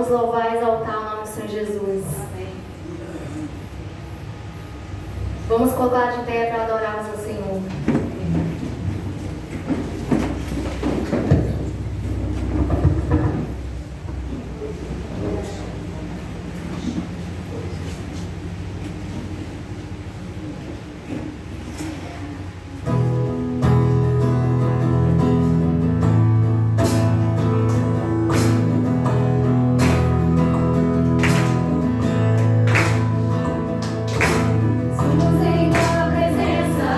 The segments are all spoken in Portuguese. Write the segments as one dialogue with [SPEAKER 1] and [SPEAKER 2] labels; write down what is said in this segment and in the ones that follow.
[SPEAKER 1] Vamos louvar e exaltar o nome do Senhor Jesus. Vamos colocar de pé para adorarmos ao Senhor.
[SPEAKER 2] Somos em tua presença.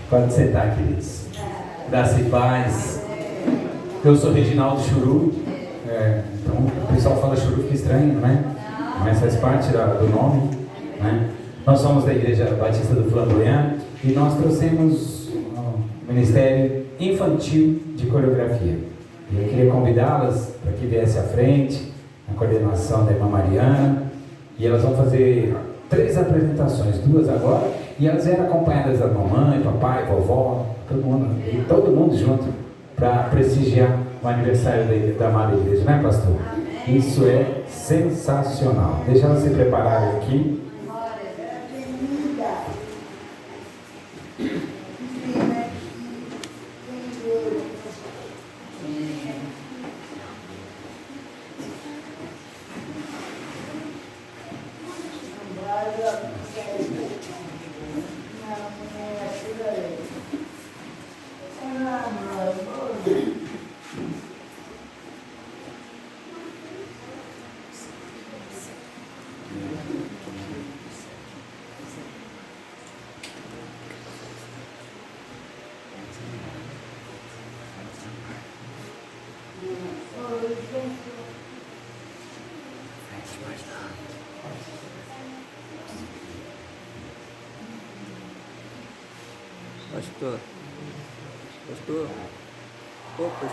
[SPEAKER 2] Pode sentar, queridos. Graça e paz. Eu sou Reginaldo Churu. Então, o pessoal fala Churu, fica estranho, né? Mas faz parte do nome, né? Nós somos da Igreja Batista do Flamboyant e nós trouxemos um ministério infantil de coreografia. E eu queria convidá-las para que viesse à frente, na coordenação da irmã Mariana. E elas vão fazer 3 apresentações, 2 agora, e elas eram acompanhadas da mamãe, papai, vovó, todo mundo junto, para prestigiar o aniversário da amada igreja, né, pastor? Isso é sensacional. Deixa elas se prepararem aqui.
[SPEAKER 3] Pastor. Ô, pastor.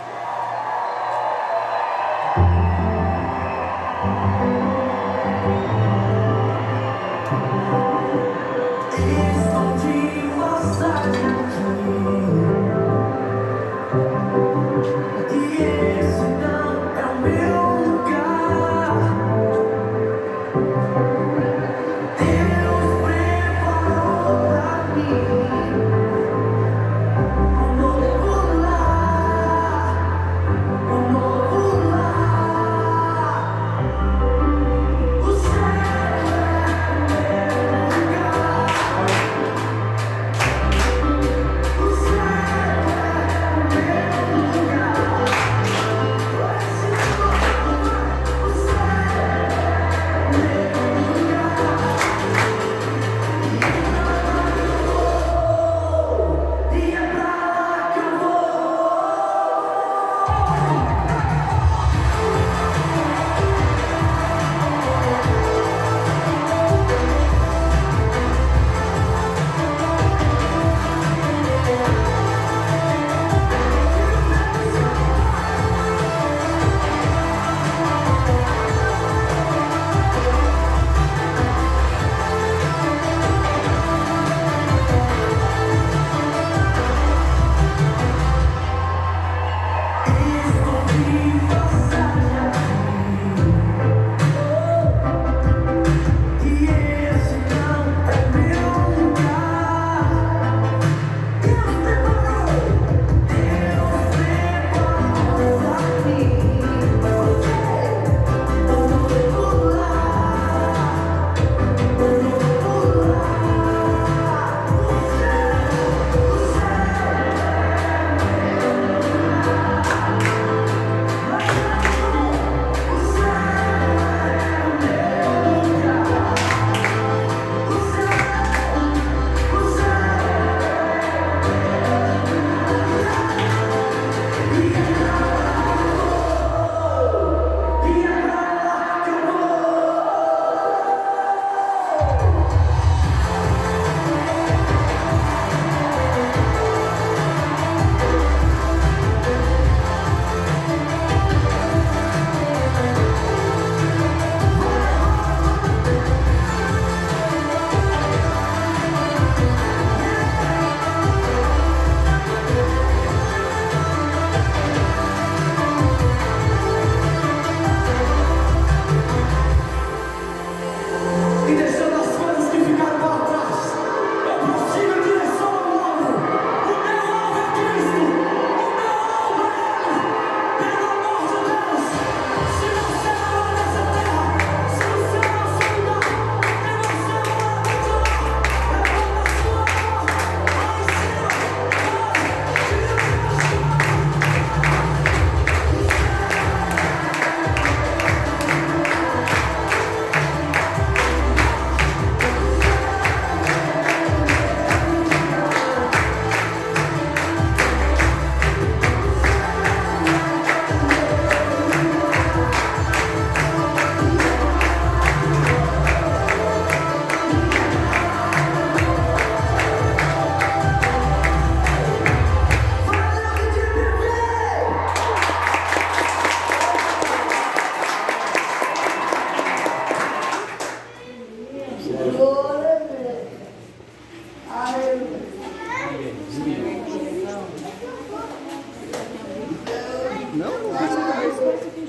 [SPEAKER 3] Não, não precisa.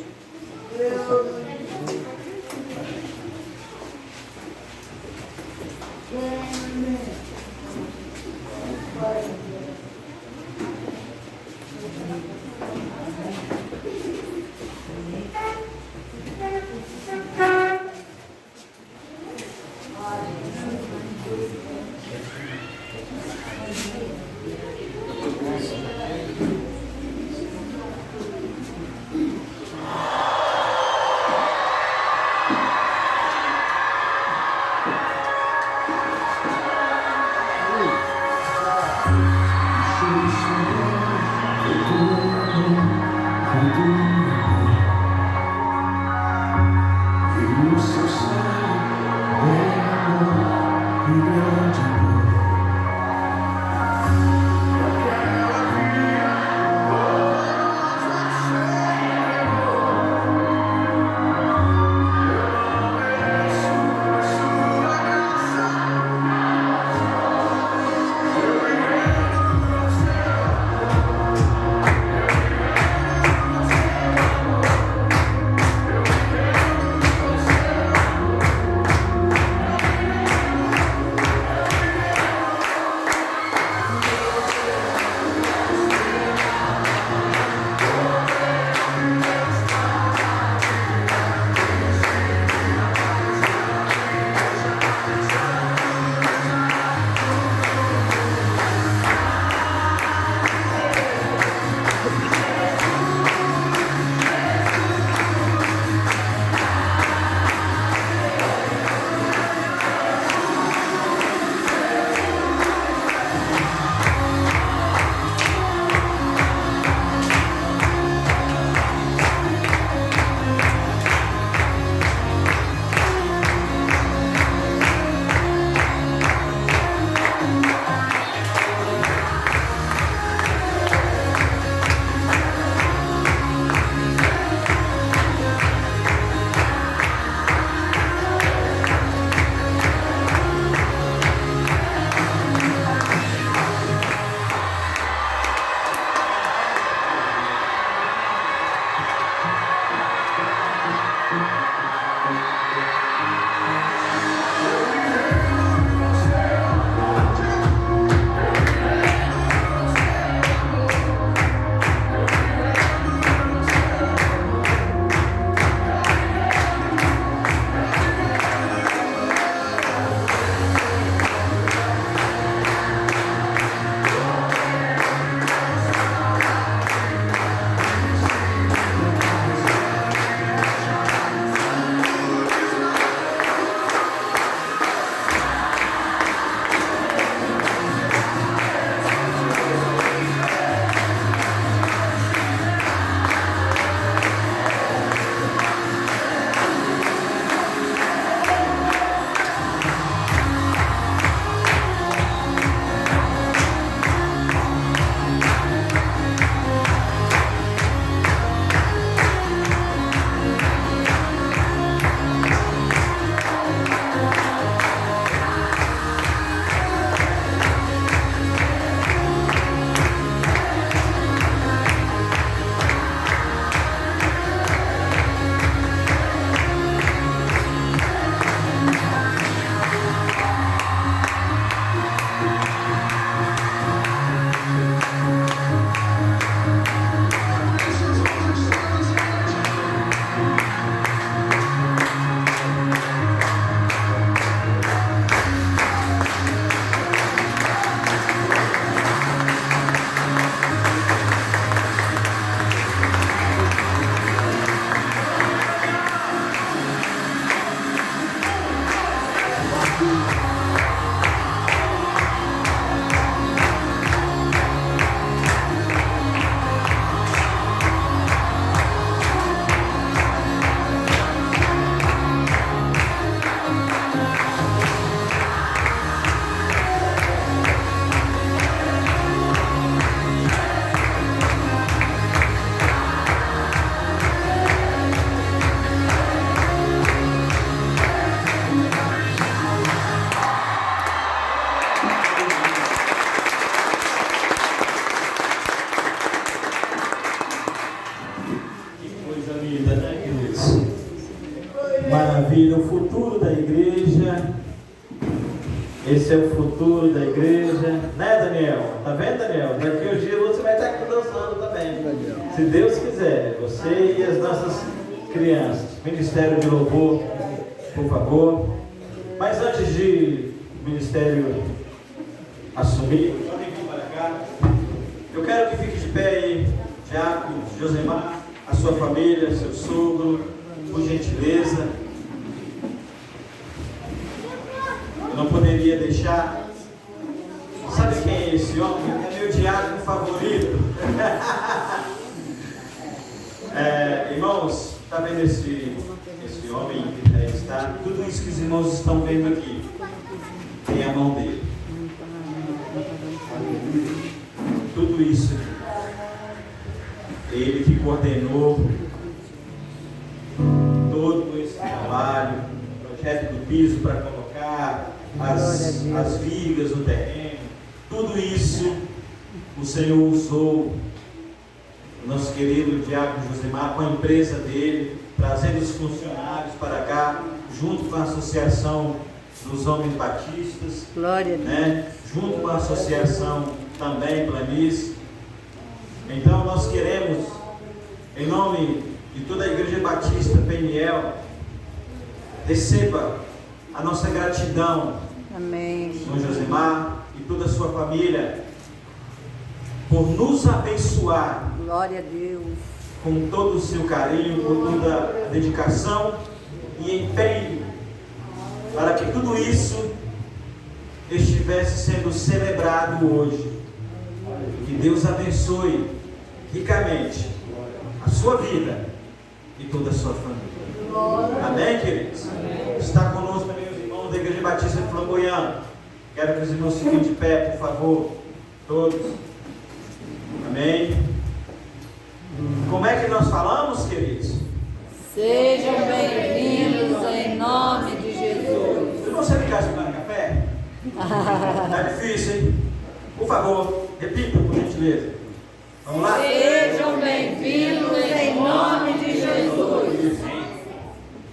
[SPEAKER 4] Esse é o futuro da igreja, né, Daniel? Tá vendo, Daniel? Daqui uns dias você vai estar aqui dançando também. Se Deus quiser, você e as nossas crianças. Ministério de Louvor, por favor. Mas antes de o ministério assumir, podem vir para cá. Eu quero que fique de pé aí, Diácono Josemar, a sua família, seu sogro, por gentileza. Eu não poderia deixar. Sabe quem é esse homem? É meu diácono favorito. Irmãos, está vendo esse homem que aí está? Tudo isso que os irmãos estão vendo aqui tem a mão dele. Tudo isso ele que coordenou todo esse trabalho, projeto do piso para colocar as vigas no terreno, tudo isso o Senhor usou o nosso querido Diácono Josemar com a empresa dele, trazendo os funcionários para cá, junto com a Associação dos Homens Batistas,
[SPEAKER 3] Glória,
[SPEAKER 4] né? Junto com a Associação também Planície. Então nós queremos, em nome de toda a Igreja Batista Peniel, receba a nossa gratidão,
[SPEAKER 3] amém,
[SPEAKER 4] São Josemar e toda a sua família, por nos abençoar.
[SPEAKER 3] glória a Deus,
[SPEAKER 4] Com todo o seu carinho, com toda a dedicação e empenho, para que tudo isso estivesse sendo celebrado hoje. Que Deus abençoe ricamente a sua vida e toda a sua família. Amém, queridos? Está conosco também os irmãos da Igreja Batista de Flamboyant. Quero que os irmãos fiquem de pé, por favor, todos. Amém. Como é que nós falamos, queridos?
[SPEAKER 3] sejam bem-vindos em nome de Jesus.
[SPEAKER 4] Vocês vão ser ligados para café? Tá difícil, hein? Por favor, repita, por gentileza. Vamos lá?
[SPEAKER 3] Sejam bem-vindos em nome de Jesus.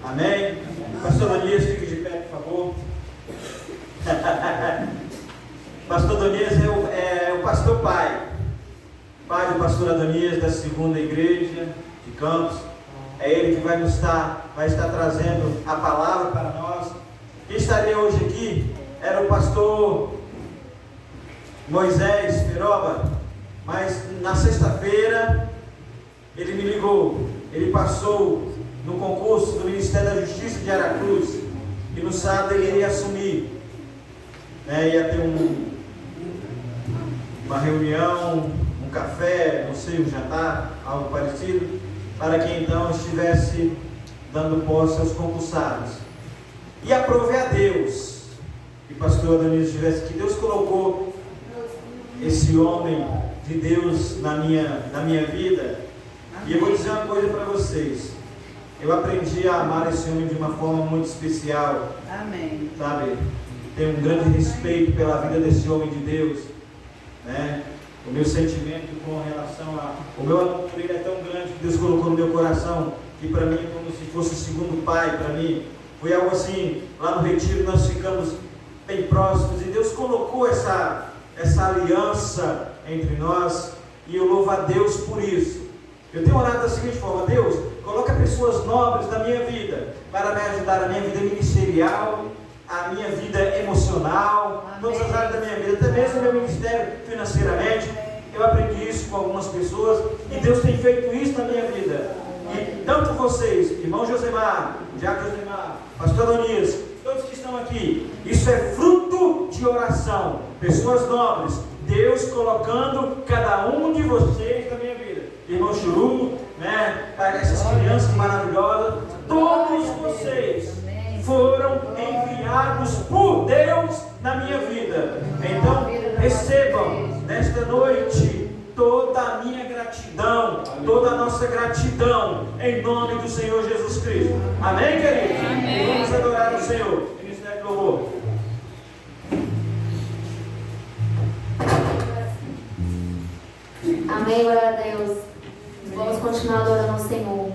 [SPEAKER 4] Amém? Pastor Donias, fique de pé, por favor. Pastor Donias é o pastor pai do pastor Adonias da segunda igreja de Campos. É ele que vai estar trazendo a palavra para nós. Quem estaria hoje aqui era o pastor Moisés Feroba, mas na sexta-feira ele me ligou. Ele passou no concurso do Ministério da Justiça de Aracruz e no sábado ele iria assumir, ia ter uma reunião, um café, não sei, um jantar, algo parecido, para que então estivesse dando posse aos concursados. E aprove a Deus que o pastor Adonias estivesse aqui. Deus colocou esse homem de Deus na minha vida. E eu vou dizer uma coisa para vocês. Eu aprendi a amar esse homem de uma forma muito especial.
[SPEAKER 3] Amém.
[SPEAKER 4] Sabe? Tenho um grande respeito pela vida desse homem de Deus, né? O meu sentimento com relação o meu amor por ele é tão grande que Deus colocou no meu coração, que para mim é como se fosse o segundo pai para mim. Foi algo assim, lá no retiro nós ficamos bem próximos e Deus colocou essa aliança entre nós e eu louvo a Deus por isso. Eu tenho orado da seguinte forma: Deus, coloca pessoas nobres na minha vida para me ajudar na minha vida ministerial, a minha vida emocional, todas as áreas da minha vida, até mesmo o meu ministério financeiramente. Eu aprendi isso com algumas pessoas e Deus tem feito isso na minha vida. E tanto vocês, irmão Josemar, Diácono Josemar, pastor Adonias, todos que estão aqui, isso é fruto de oração, pessoas nobres, Deus colocando cada um de vocês na minha vida. Irmão Churu, essas crianças maravilhosas, todos vocês foram enviados por Deus na minha vida. Então recebam nesta noite toda a minha gratidão, toda a nossa gratidão, em nome do Senhor Jesus Cristo. Amém, queridos? Amém. Vamos adorar o Senhor. Ministério do Louvor.
[SPEAKER 1] Amém, glória a Deus. Vamos continuar adorando ao Senhor.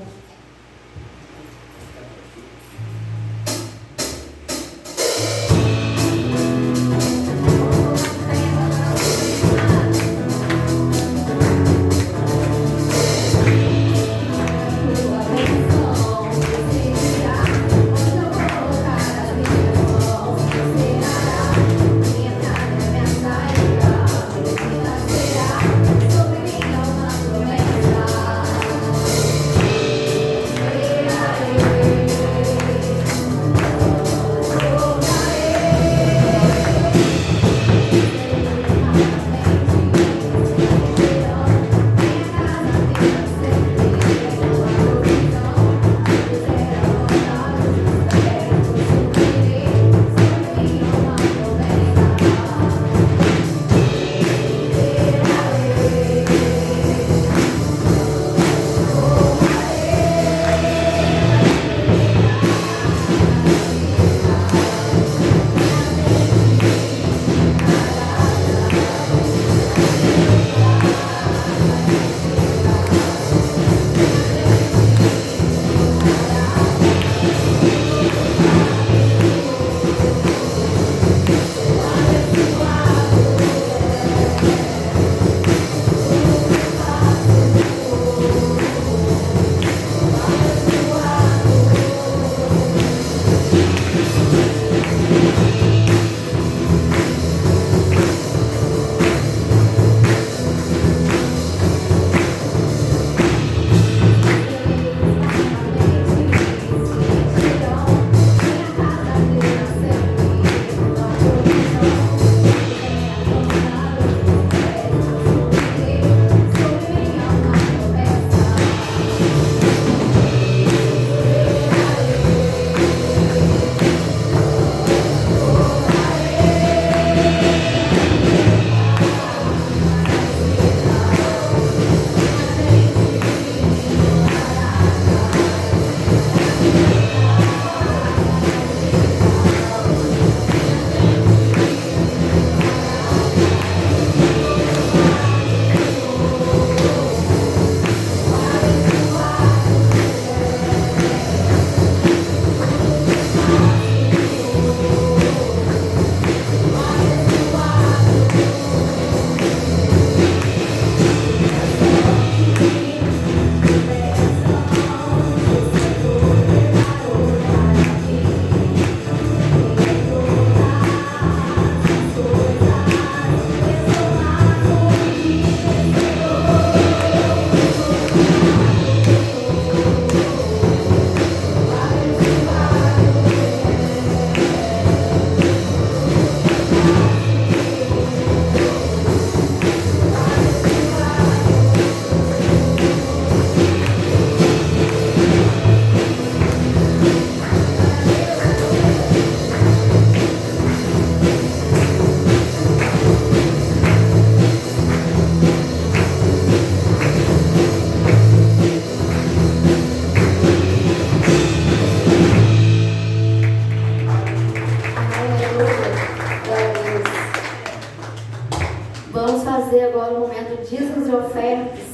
[SPEAKER 1] Vamos fazer agora o momento de dízimos e ofertas.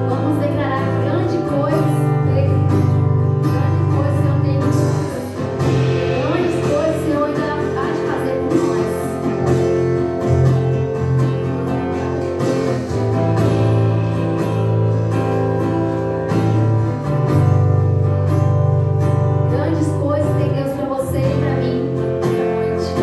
[SPEAKER 1] Vamos declarar grande coisa, grande coisa que eu tenho. Grandes coisas que o Senhor ainda há de fazer por nós. Grandes coisas tem Deus para você e para mim esta noite.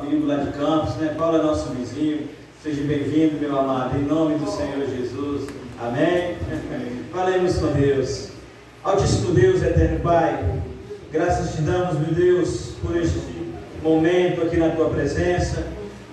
[SPEAKER 4] amigo lá de Campos, né? Paulo é nosso vizinho. Seja bem-vindo, meu amado, em nome do Senhor Jesus. Amém? Falemos com Deus. Altíssimo Deus, eterno Pai, graças te damos, meu Deus, por este momento aqui na tua presença.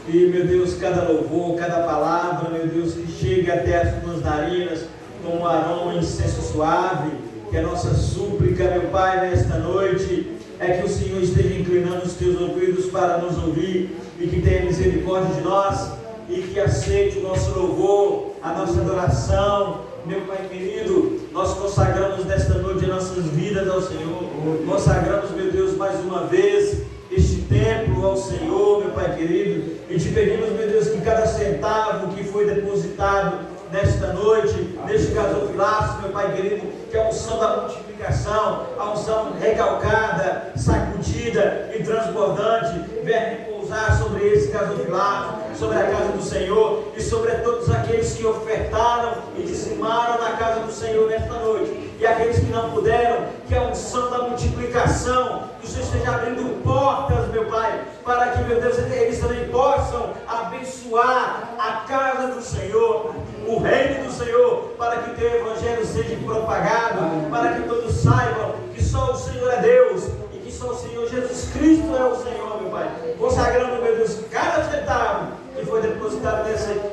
[SPEAKER 4] E, meu Deus, cada louvor, cada palavra, meu Deus, que chegue até as tuas narinas como um aroma, incenso suave. Que a nossa súplica, meu Pai, nesta noite, é que o Senhor esteja inclinando os teus ouvidos para nos ouvir e que tenha misericórdia de nós e que aceite o nosso louvor, a nossa adoração. Meu Pai querido, nós consagramos nesta noite as nossas vidas ao Senhor, consagramos, meu Deus, mais uma vez este templo ao Senhor, meu Pai querido, e te pedimos, meu Deus, que cada centavo que foi depositado nesta noite, neste gasofilaço, meu Pai querido, que é a unção da multiplicação, a unção recalcada, sacudida e transbordante, venha repousar sobre esse gasofilaço, sobre a casa do Senhor e sobre todos aqueles que ofertaram e dizimaram na casa do Senhor nesta noite, e aqueles que não puderam, que a unção da multiplicação, que o Senhor esteja abrindo portas, meu Pai, para que, meu Deus, eles também possam abençoar a casa do Senhor, o reino do Senhor, para que o teu evangelho seja propagado, para que todos saibam que só o Senhor é Deus e que só o Senhor Jesus Cristo é o Senhor, meu Pai. Consagrando, meu Deus, cada centavo que foi depositado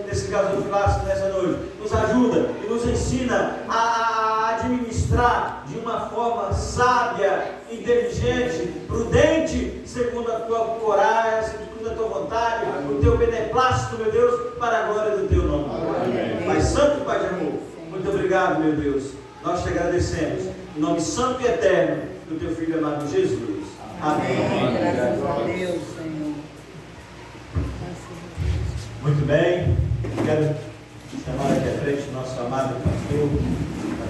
[SPEAKER 4] nesse gasofilaço nessa noite, nos ajuda e nos ensina a administrar de uma forma sábia, inteligente, prudente, segundo a tua coragem, segundo a tua vontade, o teu beneplácito, meu Deus, para a glória do teu nome. Amém. Pai Santo e Pai de amor, muito obrigado, meu Deus. Nós te agradecemos, em nome santo e eterno do teu Filho amado Jesus. Amém.
[SPEAKER 3] Graças a Deus, Senhor.
[SPEAKER 4] Muito bem, quero chamar aqui à frente o nosso amado pastor,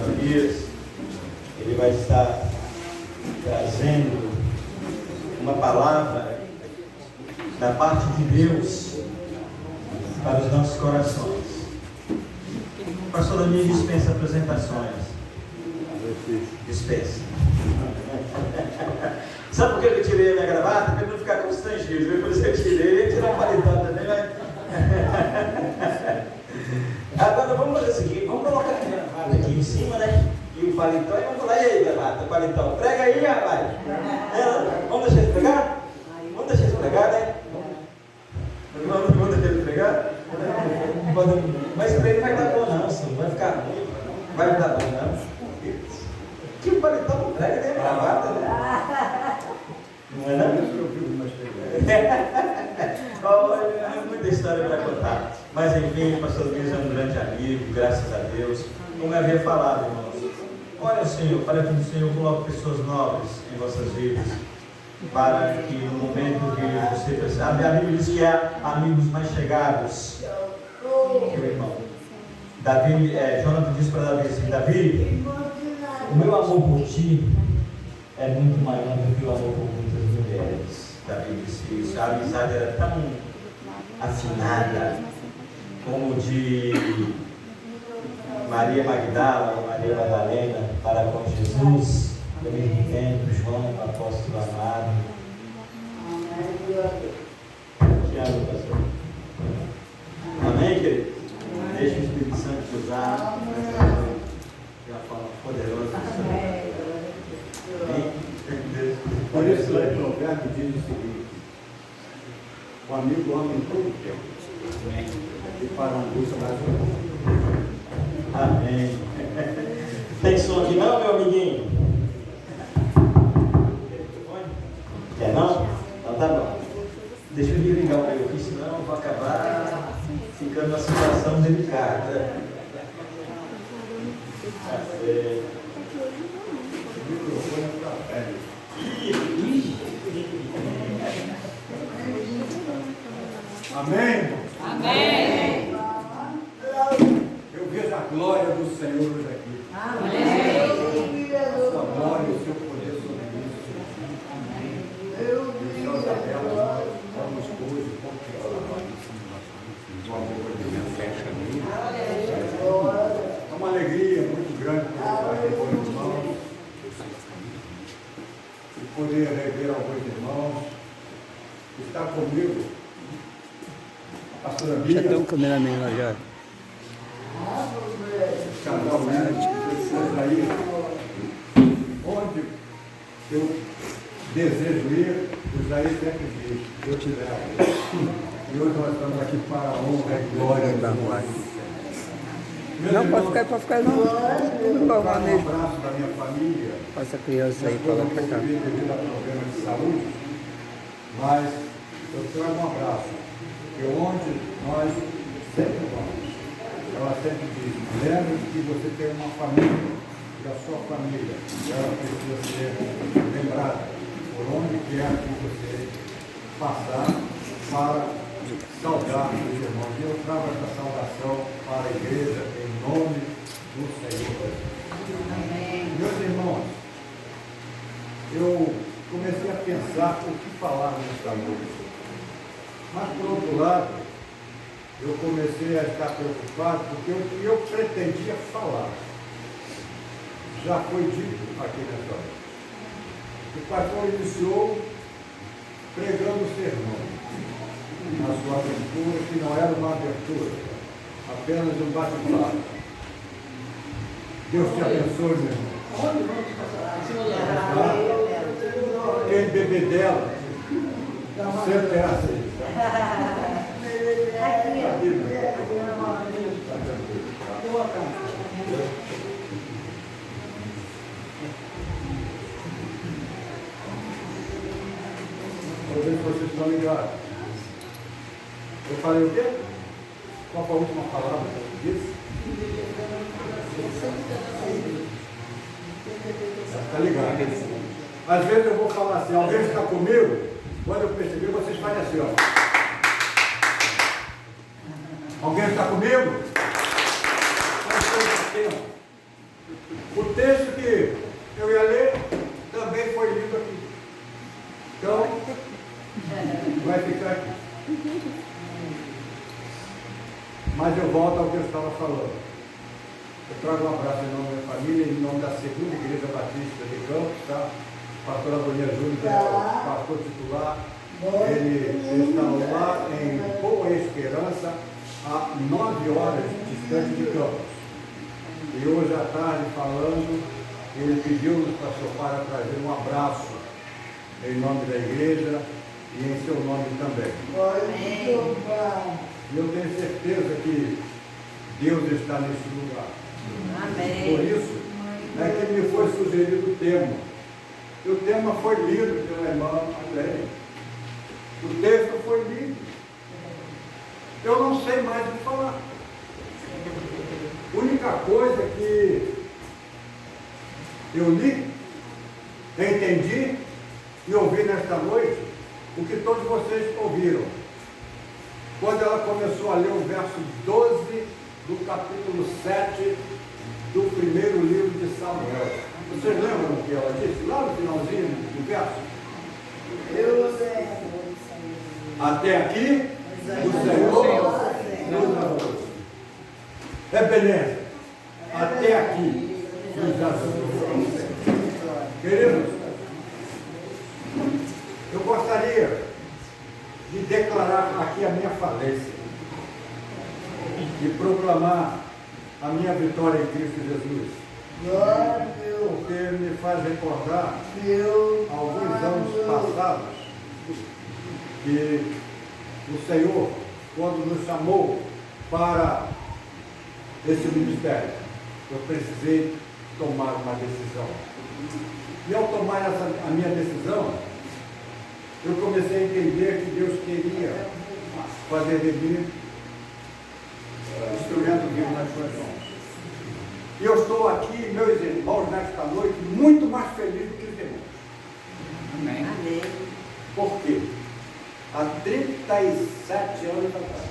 [SPEAKER 4] Adonias. Ele vai estar trazendo uma palavra da parte de Deus para os nossos corações. O pastor Adonias dispensa apresentações. Dispensa. Sabe por que eu tirei a minha gravata? Para não ficar constrangido. Depois eu tirei, tirar o paletó também, mas... Agora vamos fazer o seguinte, vamos colocar a gravata aqui em cima, né? E o paletó, e vamos falar, e aí, gravata, paletó, prega aí, rapaz. Vamos deixar ele pregar? Vamos deixar ele pregar, né? Vamos deixar ele pregar? Mas para ele não vai dar bom não, senhor, vai ficar ruim, vai dar bom não. Que o paletó não prega nem a gravata, né? Não é não? Muita história para contar, mas enfim, o pastor Luiz é um grande amigo, graças a Deus. Como eu havia falado, irmãos, olha, Senhor, para que o Senhor coloque pessoas nobres em vossas vidas, para que no momento que você precisar, a Bíblia diz que há amigos mais chegados. Meu irmão, Davi, Jonathan disse para Davi assim: Davi, o meu amor por ti é muito maior do que o amor por muitas mulheres. Davi disse isso. A amizade era tão afinada como de Maria Magdala ou Maria Madalena para com Jesus, ao mesmo tempo João, o apóstolo amado. Te amo, pastor. Amém, querido? Deixa o Espírito Santo te usar de uma forma poderosa. Amém?
[SPEAKER 5] Por isso, lá em Provérbio diz o seguinte: o amigo ama em todo tempo, e para a angústia mais um.
[SPEAKER 4] Amém. Tem som aqui não, meu amiguinho? Quer não? Então tá bom. Deixa eu desligar o meu aqui, senão eu vou acabar ficando numa situação delicada.
[SPEAKER 5] Amém?
[SPEAKER 3] Amém.
[SPEAKER 5] Eu vejo a glória do Senhor hoje aqui.
[SPEAKER 3] Amém.
[SPEAKER 5] A sua glória e o seu poder sobre isso. Amém. E nós Isabela, vamos hoje, porque o amor de Deus fecha nele. É uma alegria muito grande poder estar aqui com os irmãos e poder rever alguns irmãos. Está comigo sabia?
[SPEAKER 6] Já tem um cameraman lá já.
[SPEAKER 5] Casal Isaías, onde eu desejo ir, o Isaías sempre diz, eu te levo. E hoje nós estamos aqui para a honra e glória da Pai.
[SPEAKER 6] Não, pode ficar não. Não vai arrumar
[SPEAKER 5] Um
[SPEAKER 6] mesmo.
[SPEAKER 5] abraço da minha família.
[SPEAKER 6] Passa a criança aí para lá pra cá.
[SPEAKER 5] Devido a problemas de saúde, mas eu trago um abraço, porque onde nós sempre vamos, ela sempre diz, lembre que você tem uma família, e a sua família, ela precisa ser lembrada por onde quer que você passar para saudar os irmãos. E eu trago essa saudação para a igreja em nome do Senhor. Amém. Meus irmãos, eu comecei a pensar o que falar nesta noite. Mas, por outro lado, eu comecei a estar preocupado porque o que eu pretendia falar já foi dito aqui nessa noite. O pastor iniciou pregando o sermão. Na sua abertura, que não era uma abertura, apenas um bate-papo. Deus te abençoe, meu irmão. Quem beber dela, sempre é assim. Vou ver se vocês estão ligados. Eu falei o quê? Qual foi a última palavra que eu disse? Está ligado? Às vezes eu vou falar assim, alguém está comigo? Quando eu perceber, vocês fazem assim, ó. Alguém está comigo? O texto que eu ia ler também foi lido aqui. Então, vai ficar aqui. Mas eu volto ao que eu estava falando. Eu trago um abraço em nome da minha família, em nome da segunda Igreja Batista de Campos, tá? Pastor Agonia Júnior, que é o pastor titular. Ele está lá em Boa Esperança, a 9 horas distante de Campos. E hoje à tarde, falando, ele pediu-nos para trazer um abraço em nome da igreja e em seu nome também. E eu tenho certeza que Deus está nesse lugar. Amém. Por isso é que me foi sugerido o tema. E o tema foi lido pela irmã André. O texto foi lido. Eu não sei mais o que falar. A única coisa que eu li, entendi e ouvi nesta noite, o que todos vocês ouviram. Quando ela começou a ler o verso 12 do capítulo 7 do primeiro livro de Samuel. Vocês lembram o que ela disse? Lá no finalzinho do verso. Até aqui, o Senhor nos amou. É beleza. Até aqui, nos amou. Queridos, eu gostaria de declarar aqui a minha falência, de proclamar a minha vitória em Cristo Jesus, porque me faz recordar alguns anos passados que o Senhor, quando nos chamou para esse ministério, eu precisei tomar uma decisão. E ao tomar a minha decisão, eu comecei a entender que Deus queria fazer de mim instrumento vivo nas suas mãos. E eu estou aqui, meus irmãos, nesta noite, muito mais feliz do que os irmãos. Amém. Amém. Por quê? Há 37 anos atrás,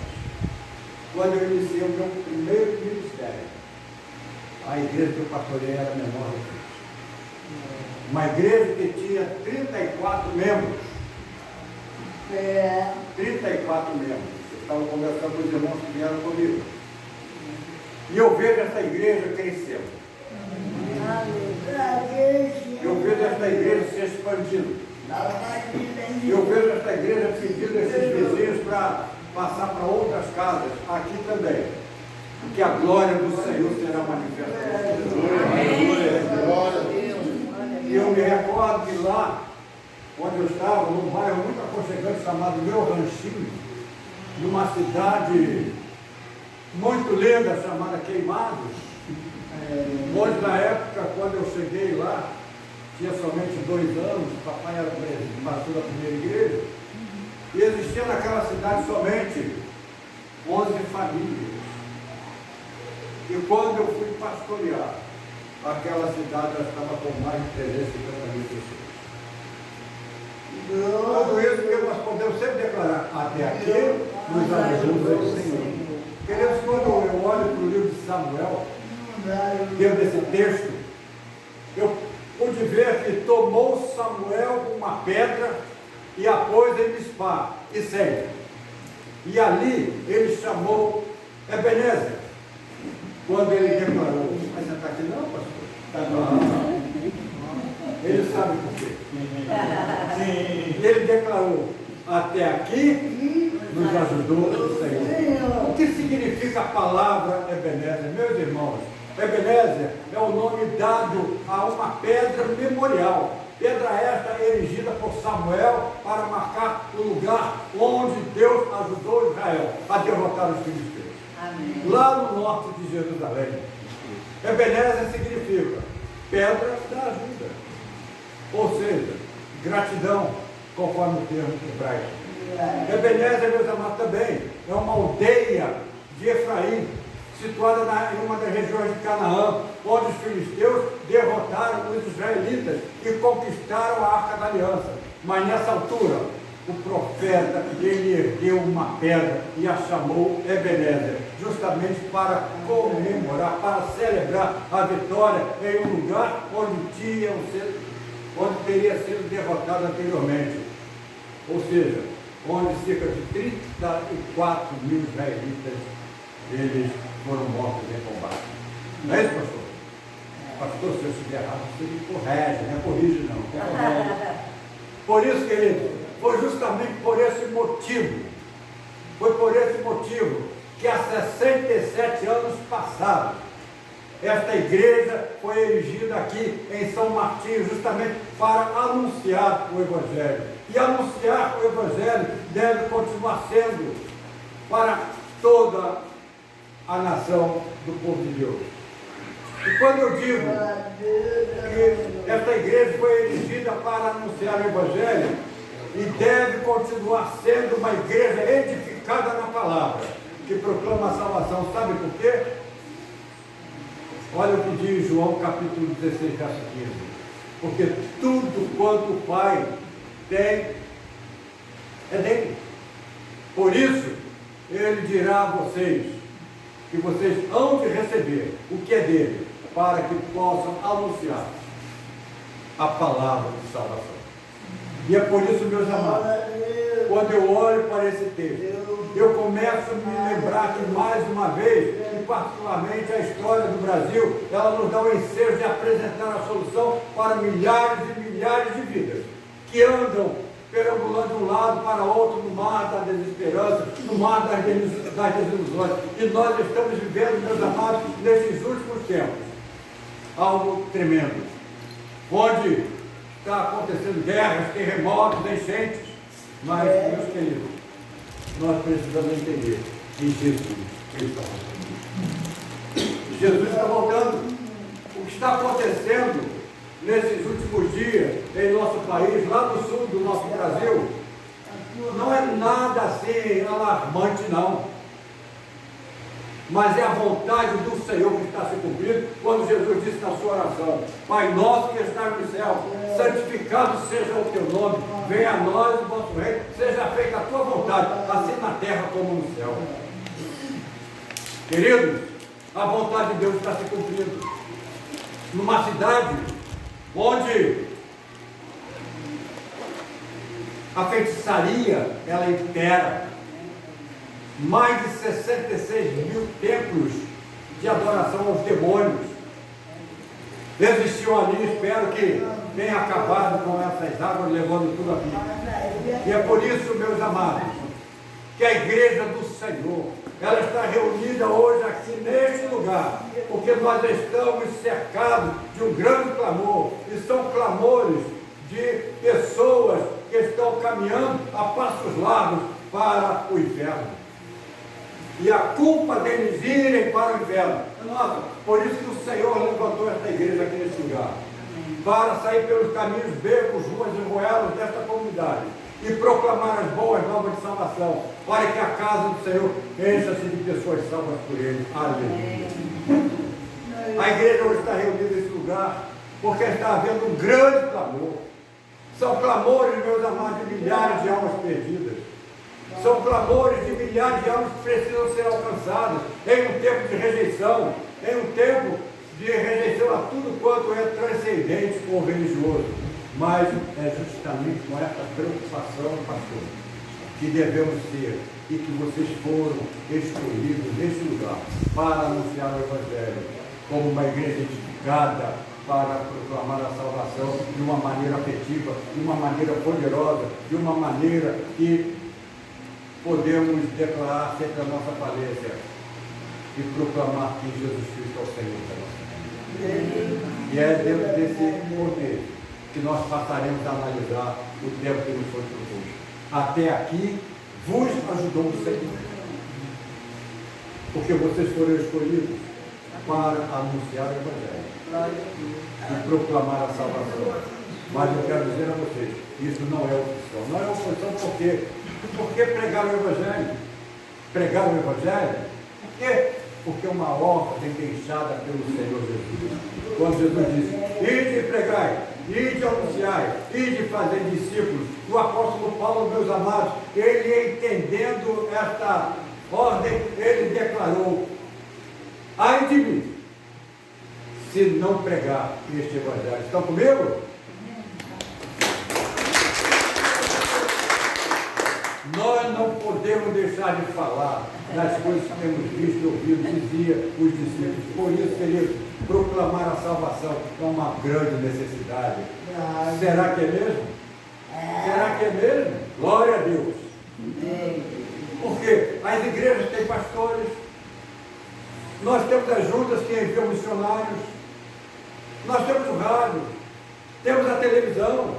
[SPEAKER 5] quando eu iniciei o meu primeiro ministério, a igreja que eu pastoreei era menor do que isso. Uma igreja que tinha 34 membros. 34 membros. Eu estava conversando com os irmãos que vieram comigo. E eu vejo essa igreja crescendo. Eu vejo essa igreja se expandindo. Eu vejo essa igreja pedindo a esses vizinhos para passar para outras casas, aqui também, que a glória do Senhor será manifestada. E eu me recordo que lá, onde eu estava, num bairro muito aconchegante chamado Meu Ranchinho, numa cidade muito linda chamada Queimados, onde na época, quando eu cheguei lá, tinha somente 2 anos, papai era pastor da primeira igreja, e existia naquela cidade somente 11 famílias. E quando eu fui pastorear, aquela cidade já estava com mais de 350 mil pessoas. Tudo isso que nós podemos sempre declarar, até aqui nos ajuda o Senhor. Queridos, quando eu olho para o livro de Samuel, dentro desse texto, eu pude ver que tomou Samuel uma pedra e a pôs em Mispa e Sem. E ali ele chamou Ebenezer, quando ele declarou, mas você está aqui não, pastor? Está não. Ele sabe por quê. Ele declarou, até aqui nos ajudou o Senhor. O que significa a palavra Ebenezer? Meus irmãos, Ebenezer é o nome dado a uma pedra memorial. Pedra esta erigida por Samuel para marcar o lugar onde Deus ajudou Israel a derrotar os filisteus. Lá no norte de Jerusalém. Ebenezer significa pedra da ajuda. Ou seja, gratidão, conforme o termo hebraico. Ebenezer, meus amados, também é uma aldeia de Efraim, situada em uma das regiões de Canaã, onde os filisteus derrotaram os israelitas e conquistaram a Arca da Aliança. Mas nessa altura, o profeta, ele ergueu uma pedra e a chamou Ebenezer, justamente para comemorar, para celebrar a vitória em um lugar onde teria sido derrotado anteriormente. Ou seja, onde cerca de 34 mil israelitas eles foram mortos em combate. Não é isso, pastor? Pastor, se eu estiver errado, você me corrige, não é corrige não. Por isso, querido, foi justamente por esse motivo, que há 67 anos passados, esta igreja foi erigida aqui em São Martinho, justamente para anunciar o Evangelho. E anunciar o Evangelho deve continuar sendo para toda a nação do povo de Deus. E quando eu digo que esta igreja foi erigida para anunciar o Evangelho, e deve continuar sendo uma igreja edificada na palavra, que proclama a salvação, sabe por quê? Olha o que diz João capítulo 16, verso 15. Porque tudo quanto o Pai tem é dele. Por isso, ele dirá a vocês que vocês hão de receber o que é dele, para que possam anunciar a palavra de salvação. E é por isso, meus amados, quando eu olho para esse texto, eu começo a me lembrar que, mais uma vez, e particularmente a história do Brasil, ela nos dá o ensejo de apresentar a solução para milhares e milhares de vidas que andam perambulando de um lado para outro no mar da desesperança, no mar das desilusões. E nós estamos vivendo, meus amados, nesses últimos tempos, algo tremendo, onde está acontecendo guerras, terremotos, enchentes, mas, meus queridos, nós precisamos entender que Jesus, Ele está voltando. Jesus está voltando. O que está acontecendo nesses últimos dias em nosso país, lá no sul do nosso Brasil, não é nada assim alarmante, não. Mas é a vontade do Senhor que está se cumprindo, quando Jesus disse na sua oração: Pai nosso que estás no céu, santificado seja o teu nome, venha a nós o vosso reino, seja feita a tua vontade, assim na terra como no céu. Queridos, a vontade de Deus está se cumprindo. Numa cidade onde a feitiçaria, ela impera. Mais de 66 mil templos de adoração aos demônios existiam ali. Espero que tenha acabado com essas águas, levando tudo aqui. E é por isso, meus amados, que a igreja do Senhor, ela está reunida hoje aqui neste lugar, porque nós estamos cercados de um grande clamor, e são clamores de pessoas que estão caminhando a passos largos para o inferno. E a culpa deles irem para o inferno. Nossa, por isso que o Senhor levantou esta igreja aqui nesse lugar, para sair pelos caminhos, becos, ruas e ruelas desta comunidade e proclamar as boas novas de salvação, para que a casa do Senhor encha-se de pessoas salvas por Ele. Aleluia. A igreja hoje está reunida nesse lugar porque está havendo um grande clamor. São clamores, meus amados, de milhares de almas perdidas. São clamores de milhares de almas que precisam ser alcançadas em um tempo de rejeição, em um tempo de rejeição a tudo quanto é transcendente ou religioso. Mas é justamente com essa preocupação, pastor, que devemos ser e que vocês foram escolhidos neste lugar para anunciar o Evangelho como uma igreja edificada para proclamar a salvação de uma maneira afetiva, de uma maneira poderosa, de uma maneira que podemos declarar sempre a nossa falência e proclamar que Jesus Cristo é o Senhor da nossa vida. E é dentro desse contexto que nós passaremos a analisar o tempo que nos foi proposto. Até aqui vos ajudou o Senhor, porque vocês foram escolhidos para anunciar o Evangelho e proclamar a salvação. Mas eu quero dizer a vocês, isso não é opção. Não é opção porque pregar o Evangelho. Pregar o Evangelho, por quê? Porque é uma ordem deixada pelo Senhor Jesus. Quando Jesus disse, ide e pregai, ide anunciai, ide fazer discípulos. O apóstolo Paulo, meus amados, ele entendendo esta ordem, ele declarou, ai de mim, se não pregar este Evangelho. Estão comigo? Nós não podemos deixar de falar das coisas que temos visto e ouvido, dizia os discípulos. Por isso, queridos, proclamar a salvação é uma grande necessidade. Será que é mesmo? Será que é mesmo? Glória a Deus. Porque as igrejas têm pastores, nós temos as juntas que enviam missionários, nós temos o rádio, temos a televisão,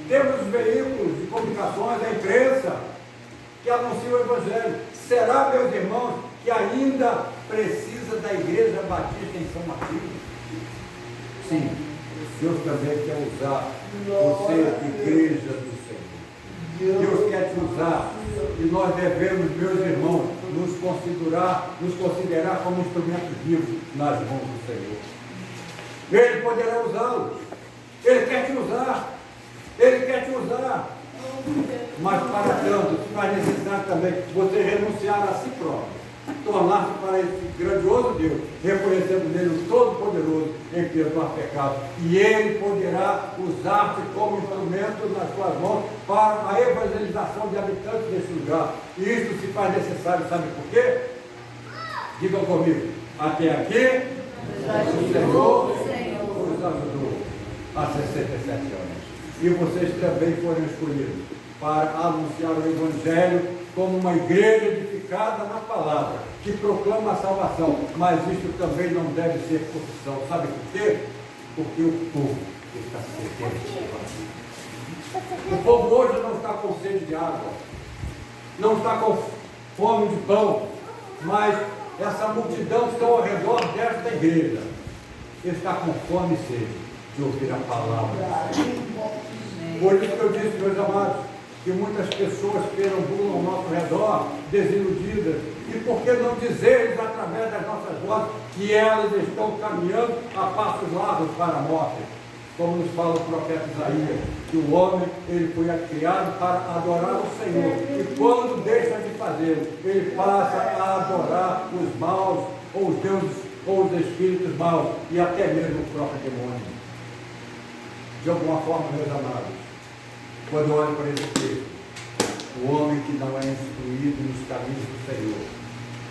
[SPEAKER 5] temos os veículos de comunicações, a imprensa, que anuncia o Evangelho. Será, meus irmãos, que ainda precisa da Igreja Batista em São Martinho? Sim, Deus também quer usar você, igreja do Senhor. Deus quer te usar e nós devemos, meus irmãos, nos considerar como instrumentos vivos nas mãos do Senhor. Ele poderá usá-los. Ele quer te usar. Ele quer te usar. Mas para tanto, faz necessário também você renunciar a si próprio, tornar-se para esse grandioso Deus, reconhecendo nele o Todo-Poderoso em perdoar pecados. E Ele poderá usar-te como instrumento nas suas mãos para a evangelização de habitantes desse lugar. E isso se faz necessário, sabe por quê? Digam comigo, até aqui o Senhor nos ajudou há 67 anos. E vocês também foram escolhidos para anunciar o Evangelho como uma igreja edificada na palavra, que proclama a salvação. Mas isso também não deve ser profissão. Sabe por quê? Porque o povo está sedento de salvação. O povo hoje não está com sede de água, não está com fome de pão, mas essa multidão que está ao redor desta igreja está com fome e sede de ouvir a palavra. Por isso que eu disse, meus amados, que muitas pessoas perambulam ao nosso redor, desiludidas, e por que não dizer-lhes através das nossas vozes que elas estão caminhando a passos largos para a morte? Como nos fala o profeta Isaías, que o homem ele foi criado para adorar o Senhor, e quando deixa de fazê-lo, ele passa a adorar os maus, ou os deuses, ou os espíritos maus, e até mesmo o próprio demônio. De alguma forma, meus amados, quando eu olho para esse texto, o homem que não é instruído nos caminhos do Senhor,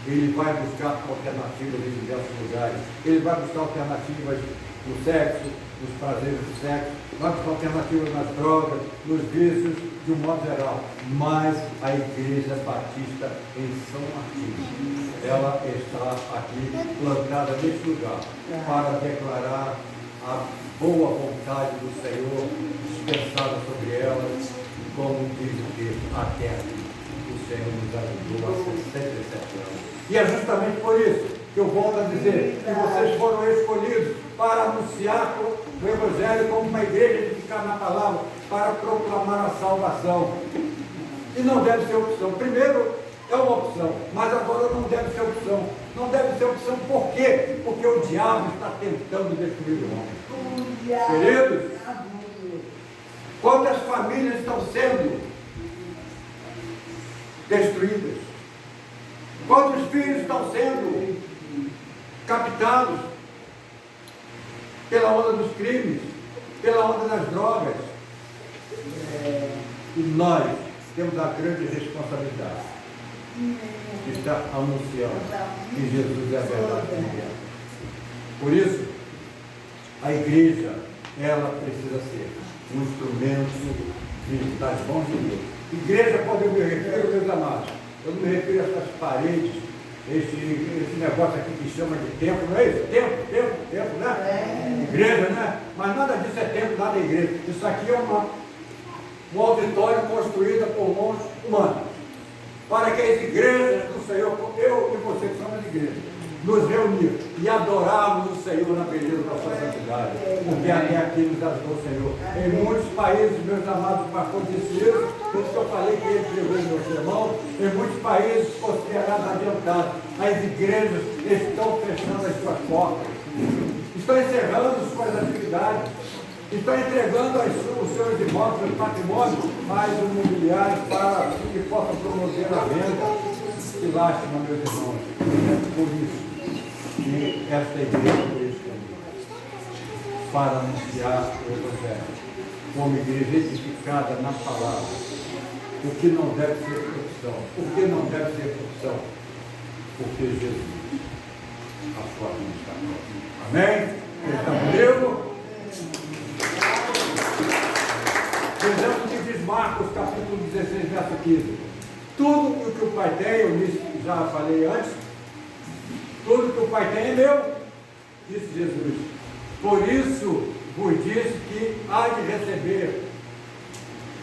[SPEAKER 5] ele vai buscar alternativas em diversos lugares. Ele vai buscar alternativas no sexo, nos prazeres do sexo, vai buscar alternativas nas drogas, nos vícios, de um modo geral. Mas a Igreja Batista em São Martinho, ela está aqui plantada neste lugar para declarar a boa vontade do Senhor dispensada sobre elas, como diz o texto, até aqui. O Senhor nos ajudou há 67 anos. E é justamente por isso que eu volto a dizer que vocês foram escolhidos para anunciar o Evangelho como uma igreja de ficar na palavra, para proclamar a salvação. E não deve ser opção. Primeiro, é uma opção, mas agora não deve ser opção. Não deve ser opção por quê? Porque o diabo está tentando destruir o homem. Queridos, quantas famílias estão sendo destruídas? Quantos filhos estão sendo captados pela onda dos crimes, pela onda das drogas? E nós temos a grande responsabilidade de estar anunciando que Jesus é a verdade. Por isso, a igreja, ela precisa ser um instrumento das mãos de Deus. Igreja, quando eu me refiro, meus amados, eu não me refiro a essas paredes, esse negócio aqui que chama de templo, não é isso? Templo, né? Igreja, né? Mas nada disso é templo, nada é igreja. Isso aqui é um auditório construído por mãos humanas, para que as igrejas do Senhor, eu e você que somos igrejas, nos reunir e adorarmos o Senhor na beleza da sua santidade, porque até aqui nos ajudou o Senhor. Em muitos países, meus amados pastores, isso, por isso que eu falei que ele pregou em meu sermão, em muitos países considerados adiantados, as igrejas estão fechando as suas portas, estão encerrando suas atividades, estão entregando os seus imóveis, os patrimônios mais imobiliários para que possam promover a venda. Que lástima, meus irmãos. É por isso que esta igreja foi escolhida para anunciar o Evangelho como igreja edificada na palavra. O que não deve ser profissão. O que não deve ser profissão? Porque Jesus, a sua vida está próxima. Amém? Vocês estão comigo? Exemplo que diz Marcos, capítulo 16, verso 15. Tudo o que o Pai tem, eu já falei antes, tudo que o Pai tem é meu, disse Jesus. Por isso vos disse que há de receber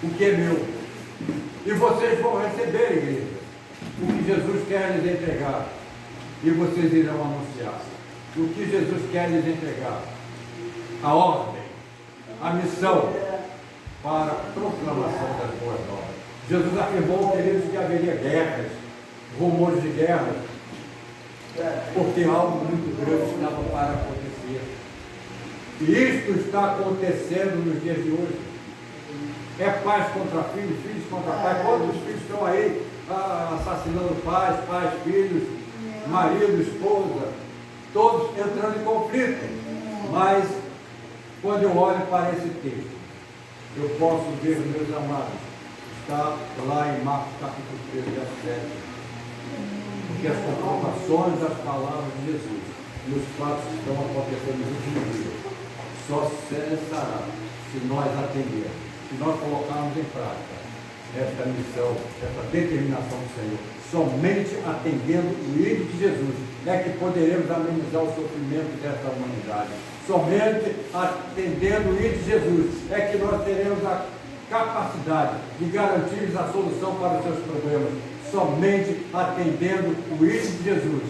[SPEAKER 5] o que é meu. E vocês vão receber, igreja, o que Jesus quer lhes entregar. E vocês irão anunciar o que Jesus quer lhes entregar. A ordem, a missão para a proclamação das boas novas. Jesus afirmou, queridos, que haveria guerras, rumores de guerra, porque algo muito grande estava para acontecer. E isto está acontecendo nos dias de hoje. É pais contra filhos, filhos contra pais. Quantos filhos estão aí assassinando pais, filhos, marido, esposa, todos entrando em conflito. Mas, quando eu olho para esse texto, eu posso ver, meus amados, está lá em Marcos capítulo 13, verso 7. Porque as comprovações das palavras de Jesus e os fatos que estão acontecendo nos últimos dias só cessará se nós atendermos, se nós colocarmos em prática esta missão, esta determinação do Senhor. Somente atendendo o ídolo de Jesus é que poderemos amenizar o sofrimento desta humanidade. Somente atendendo o ídolo de Jesus é que nós teremos a capacidade de garantir a solução para os seus problemas. Somente atendendo o ídolo de Jesus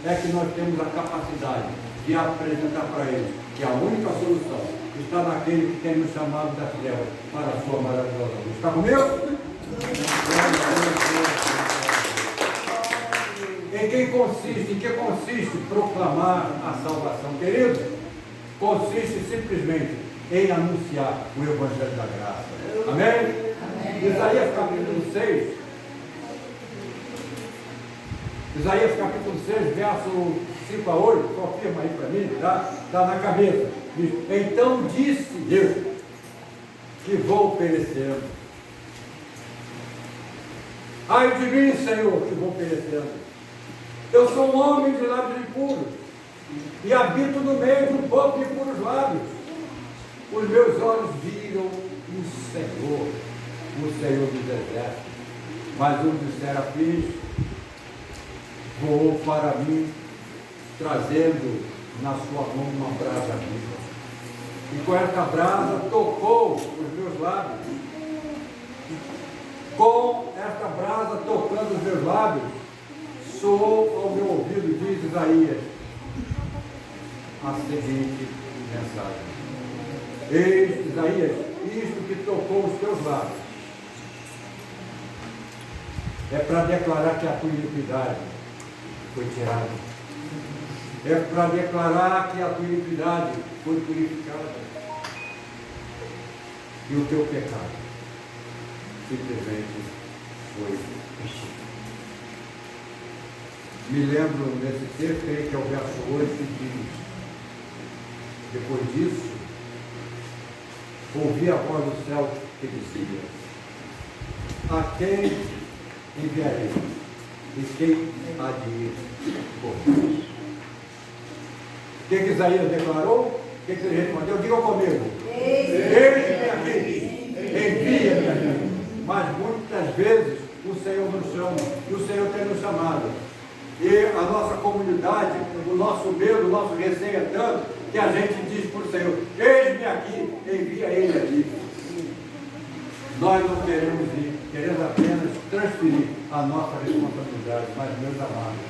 [SPEAKER 5] é que nós temos a capacidade de apresentar para eles que a única solução está naquele que tem nos chamado das trevas para a sua maravilhosa luz. Está comigo? Em que consiste proclamar a salvação, queridos? Consiste simplesmente em anunciar o Evangelho da Graça. Amém? Isaías capítulo 6. Isaías capítulo 6, verso 5 a 8, confirma aí para mim, está na cabeça. Diz, então disse Deus que vou perecendo. Ai de mim, Senhor, que vou perecendo. Eu sou um homem de lábios impuros e habito no meio de um povo de impuros lábios. Os meus olhos viram o Senhor dos exércitos. Mas um dos serafins voou para mim, trazendo na sua mão uma brasa viva. E com esta brasa tocou os meus lábios. Com esta brasa tocando os meus lábios, soou ao meu ouvido, diz Isaías, a seguinte mensagem. Eis, Isaías, isto que tocou os teus lábios é para declarar que a tua iniquidade foi tirada. É para declarar que a tua iniquidade foi purificada. E o teu pecado simplesmente foi enchido. Me lembro nesse texto que é o verso 8 que diz: depois disso, ouvi a voz do céu que dizia: a quem enviarei? E quem há de ir por nós? O que Isaías declarou? O que ele respondeu? Digam comigo: eis-me aqui, envia-me aqui. Mas muitas vezes o Senhor nos chama, e o Senhor tem nos chamado. E a nossa comunidade, o nosso medo, o nosso receio é tanto que a gente diz para o Senhor: eis-me aqui, envia ele aqui. Nós não queremos ir, queremos apenas transferir a nossa responsabilidade. Mas, meus amados,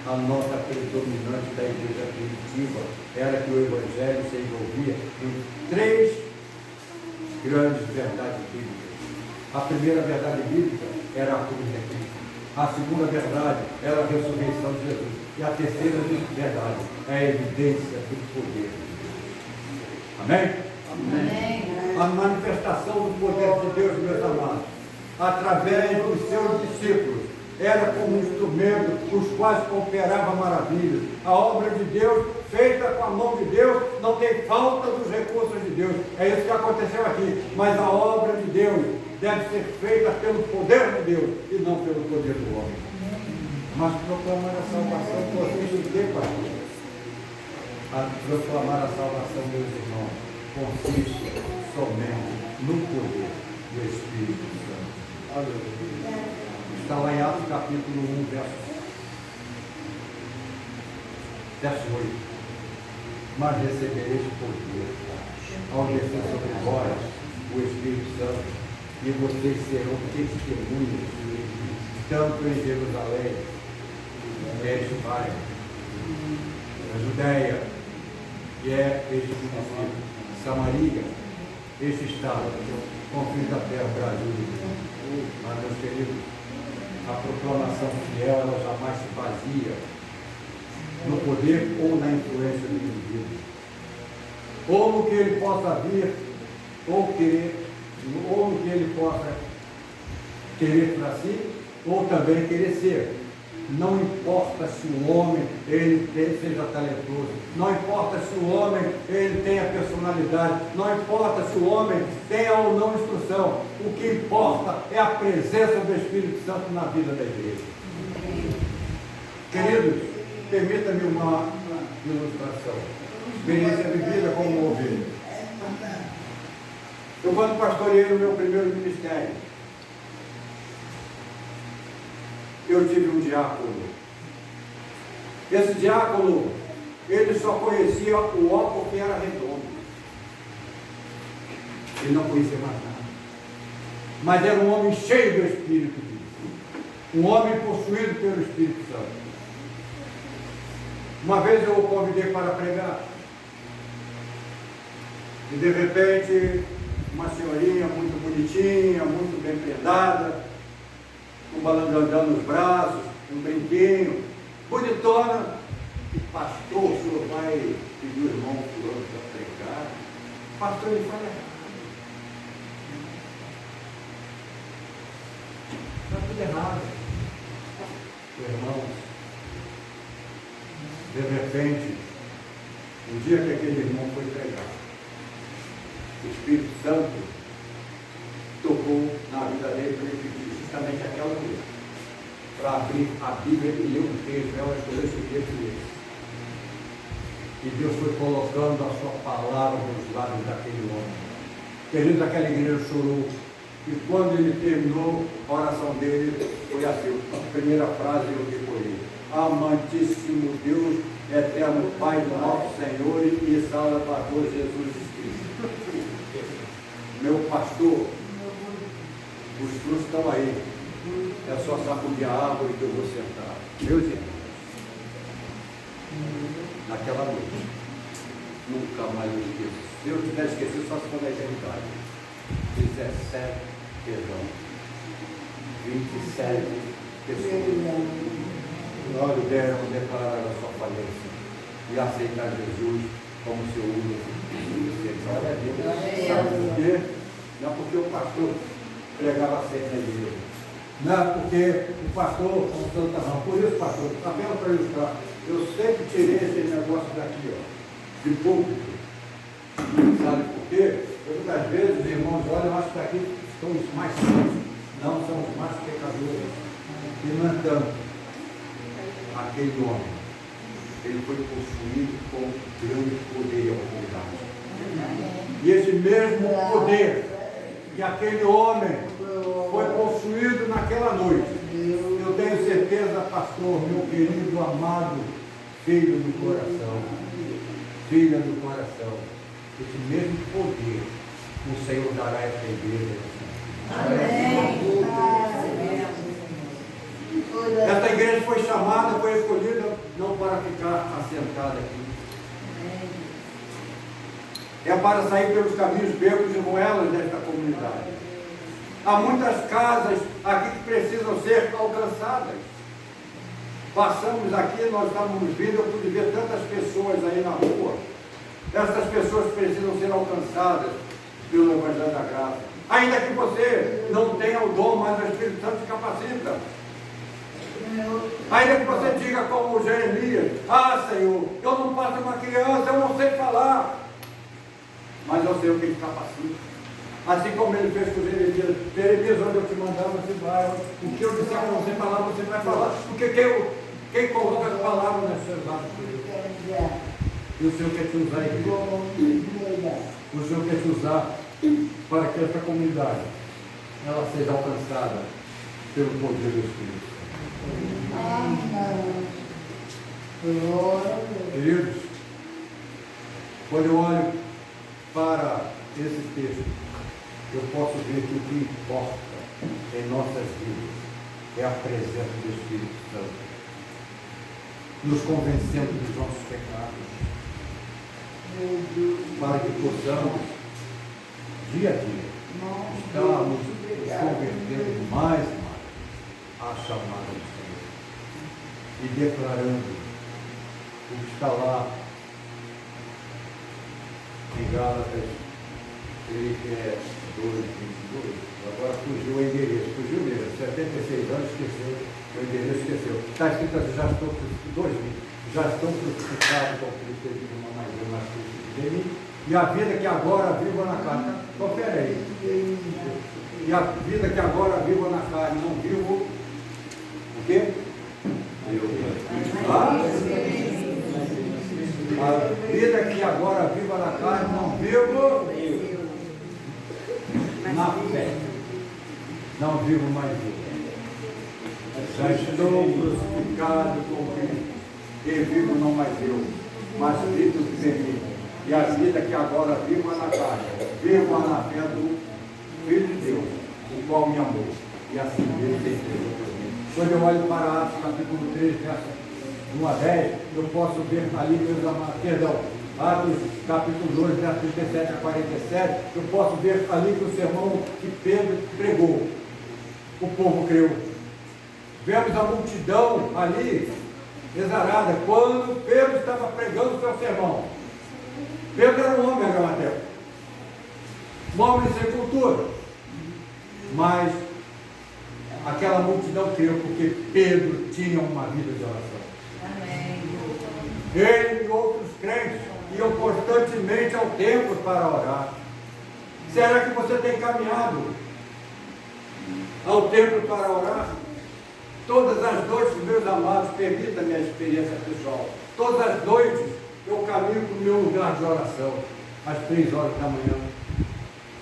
[SPEAKER 5] a nota predominante da igreja primitiva era que o Evangelho se envolvia em 3 grandes verdades bíblicas. A primeira verdade bíblica era a cruz de Cristo. A segunda verdade era a ressurreição de Jesus. E a terceira verdade é a evidência do poder de Deus. Amém?
[SPEAKER 3] Amém.
[SPEAKER 5] A manifestação do poder de Deus, meus amados, através dos seus discípulos, era como um instrumento, os quais cooperavam maravilhas. A obra de Deus, feita com a mão de Deus, não tem falta dos recursos de Deus. É isso que aconteceu aqui. Mas a obra de Deus deve ser feita pelo poder de Deus e não pelo poder do homem. Mas proclamar a salvação consiste em quê, pastor? A proclamar a salvação, meus irmãos, consiste somente no poder do Espírito Santo. Aleluia. Está lá em Atos capítulo 1, verso 8. Mas recebereis poder ao descer sobre vós o Espírito Santo, e vocês serão testemunhas, tanto em Jerusalém, na Judéia, que é este município, Samaria, este estado, confins da terra, Brasil. Mas, meus queridos, a proclamação fiel, ela jamais se baseia no poder ou na influência do indivíduo, ou no que ele possa vir, ou no que ele possa querer para si, ou também querer ser. Não importa se o homem seja talentoso, não importa se o homem tenha personalidade, não importa se o homem tenha ou não instrução. O que importa é a presença do Espírito Santo na vida da igreja. Queridos, permita-me uma ilustração. Experiência vivida como ovelha. Eu, quando pastoreei o meu primeiro ministério, eu tive um diácono. Esse diácono, ele só conhecia o óculos que era redondo. Ele não conhecia mais nada. Mas era um homem cheio do Espírito de Deus. Um homem possuído pelo Espírito Santo. Uma vez eu o convidei para pregar. E de repente, uma senhorinha muito bonitinha, muito bem prendada, um balandandão nos braços, um brinquinho, bonitona. E pastor, o senhor vai pedir o irmão fulano para pregar? Pastor, ele fala errado. Está tudo errado. Irmãos, de repente, o dia que aquele irmão foi pregar, o Espírito Santo tocou na vida dele para ele pedir justamente aquela coisa. para abrir a Bíblia e ler um texto. Ela escolheu esse texto dele. E Deus foi colocando a sua palavra nos lábios daquele homem. Queridos, aquela igreja chorou. E quando ele terminou a oração dele, foi assim, a primeira frase eu decorei: amantíssimo Deus, eterno Pai do nosso Senhor e Salvador Jesus Cristo. Meu pastor, os frutos estão aí. É só sacudir a árvore que eu vou sentar. Meus irmãos, naquela noite, nunca mais eu esqueço. Se eu tiver esquecido, só se for na eternidade. 27 pessoas. Nós deram declarar a sua falência e aceitar Jesus como seu único filho. Glória a Deus. Sabe por quê? Não é porque o pastor pregava sempre na igreja. Não é porque o pastor constanta, não. Por isso, pastor, apenas para ilustrar, eu sempre tirei esse negócio daqui, ó, de público. Sabe por quê? Eu, muitas vezes, os irmãos olham, eu acho que aqui estão os mais santos. Não, são os mais pecadores. E no entanto, aquele homem, ele foi possuído com grande poder e autoridade. E esse mesmo poder que aquele homem foi possuído naquela noite, eu tenho certeza, pastor, meu querido, amado filho do coração, filha do coração, esse mesmo poder o Senhor dará a esta igreja.
[SPEAKER 3] Amém.
[SPEAKER 5] Esta igreja foi chamada, foi escolhida não para ficar assentada aqui. É para sair pelos caminhos becos e moelas desta comunidade. Há muitas casas aqui que precisam ser alcançadas. Passamos aqui, nós estávamos vindo, eu pude ver tantas pessoas aí na rua. Essas pessoas precisam ser alcançadas pelo Evangelho da Graça. Ainda que você não tenha o dom, mas o Espírito Santo te capacita. Ainda que você diga como Jeremias: ah, Senhor, eu não passo uma criança, eu não sei falar. Mas eu sei o que ele capacita. Assim como ele fez com Jeremias. Jeremias, onde eu te mandar, você vai. O que eu disser para você falar, você vai falar. Porque quem coloca as palavras nas suas lábios? E o Senhor quer te usar, igreja. O Senhor quer te usar para que essa comunidade ela seja alcançada pelo poder do Espírito. Queridos, quando eu olho para esse texto, eu posso ver que o que importa em nossas vidas é a presença do Espírito Santo, nos convencendo dos nossos pecados, para que possamos, dia a dia, estarmos nos convertendo mais e mais à chamada do Senhor e declarando o que está lá em Gálatas 3, 2, 22. Agora fugiu o endereço, fugiu mesmo, 76 anos, esqueceu, o endereço esqueceu. Está escrito assim: já estão crucificados com Cristo, ele diz uma mais crucificado de mim, e a vida que agora vivo na carne. Confere aí. E a vida que agora vivo na carne, não vivo o quê? A vida que agora vivo na carne, não vivo na fé. Não vivo mais eu. Já estou crucificado com Cristo. E vivo não mais eu, mas Cristo que em mim. E a vida que agora vivo na carne, vivo na fé do Filho de Deus, o qual me amou. E assim Deus tem feito por mim. Quando eu olho para Atos capítulo 3, verso 1 a 10, eu posso ver ali, meus amados, Atos capítulo 2, verso 37 a 47, eu posso ver ali que o sermão que Pedro pregou, o povo creu. Vemos a multidão ali, exarada, quando Pedro estava pregando o seu sermão. Pedro era um homem agramatel, um homem de sepultura, mas aquela multidão creu porque Pedro tinha uma vida de oração.
[SPEAKER 3] Amém.
[SPEAKER 5] Ele e outros crentes iam constantemente ao templo para orar. Será que você tem caminhado ao templo para orar? Todas as noites, meus amados, permita a minha experiência pessoal. Todas as noites eu caminho para o meu lugar de oração, às 3 horas da manhã.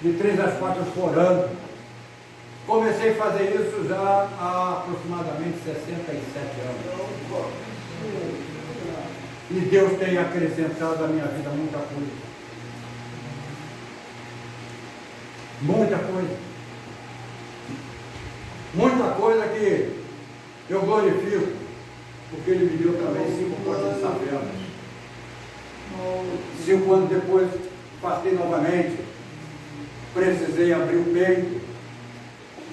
[SPEAKER 5] De 3 às 4 chorando. Comecei a fazer isso já há aproximadamente 67 anos. E Deus tem acrescentado à minha vida muita coisa. Muita coisa. Muita coisa que eu glorifico, porque Ele me deu também 5 potes de sabelas. 5 anos depois, passei novamente, precisei abrir o peito,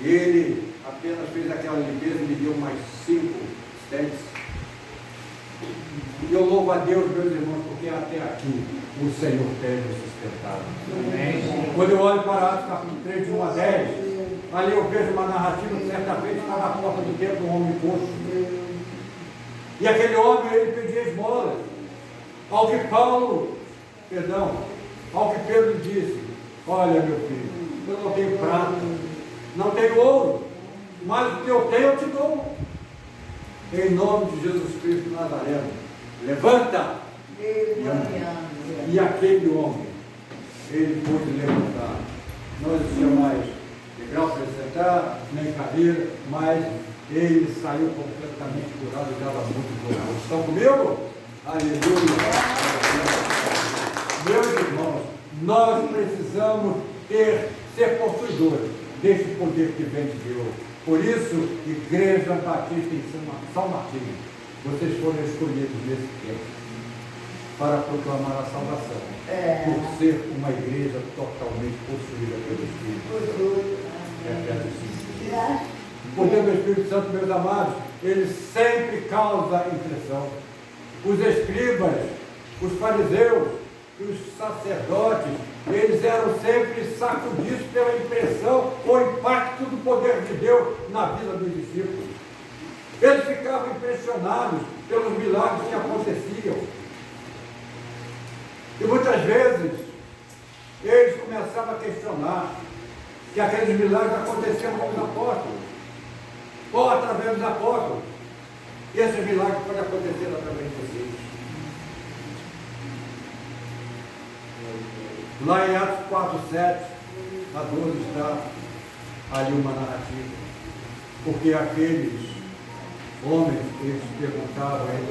[SPEAKER 5] e Ele apenas fez aquela limpeza e me deu mais 5 stents. E eu louvo a Deus, meus irmãos, porque até aqui o Senhor tem me sustentado. Amém. Quando eu olho para Atos capítulo 3, de 1 a 10, ali eu vejo uma narrativa que certa vez estava à porta do templo um homem coxo. E aquele homem, ele pedia esmolas. Ao que Pedro disse: olha, meu filho, eu não tenho prata, não tenho ouro, mas o que eu tenho eu te dou. Em nome de Jesus Cristo Nazareno, levanta e anda. E aquele homem, ele pôde levantar. Não existia mais degrau para sentar, nem cadeira, mas ele saiu completamente curado e dava muito glória. Estão comigo? Aleluia! Meus irmãos, nós precisamos ser possuidores desse poder que vem de Deus. Por isso, Igreja Batista em São Martinho, vocês foram escolhidos nesse tempo para proclamar a salvação, por ser uma igreja totalmente possuída pelo Espírito Santo. O poder do Espírito Santo, meus amados, ele sempre causa impressão. Os escribas, os fariseus, os sacerdotes, eles eram sempre sacudidos pela impressão ou impacto do poder de Deus na vida dos discípulos. Eles ficavam impressionados pelos milagres que aconteciam. E muitas vezes eles começavam a questionar que aqueles milagres aconteciam com os apóstolos, ou através dos apóstolos. E esses milagres podem acontecer através de vocês. Lá em Atos 4, 7 a 12 está ali uma narrativa. Porque aqueles homens, eles perguntavam a eles,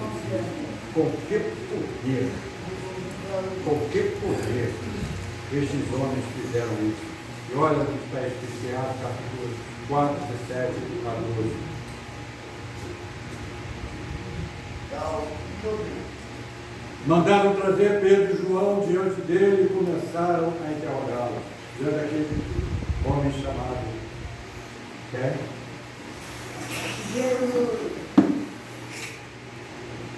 [SPEAKER 5] com que poder estes homens fizeram isso? E olha o que está escrito em Atos capítulo 4, 17 a 12. Mandaram trazer Pedro e João diante dele e começaram a interrogá-lo. Diante daquele homem chamado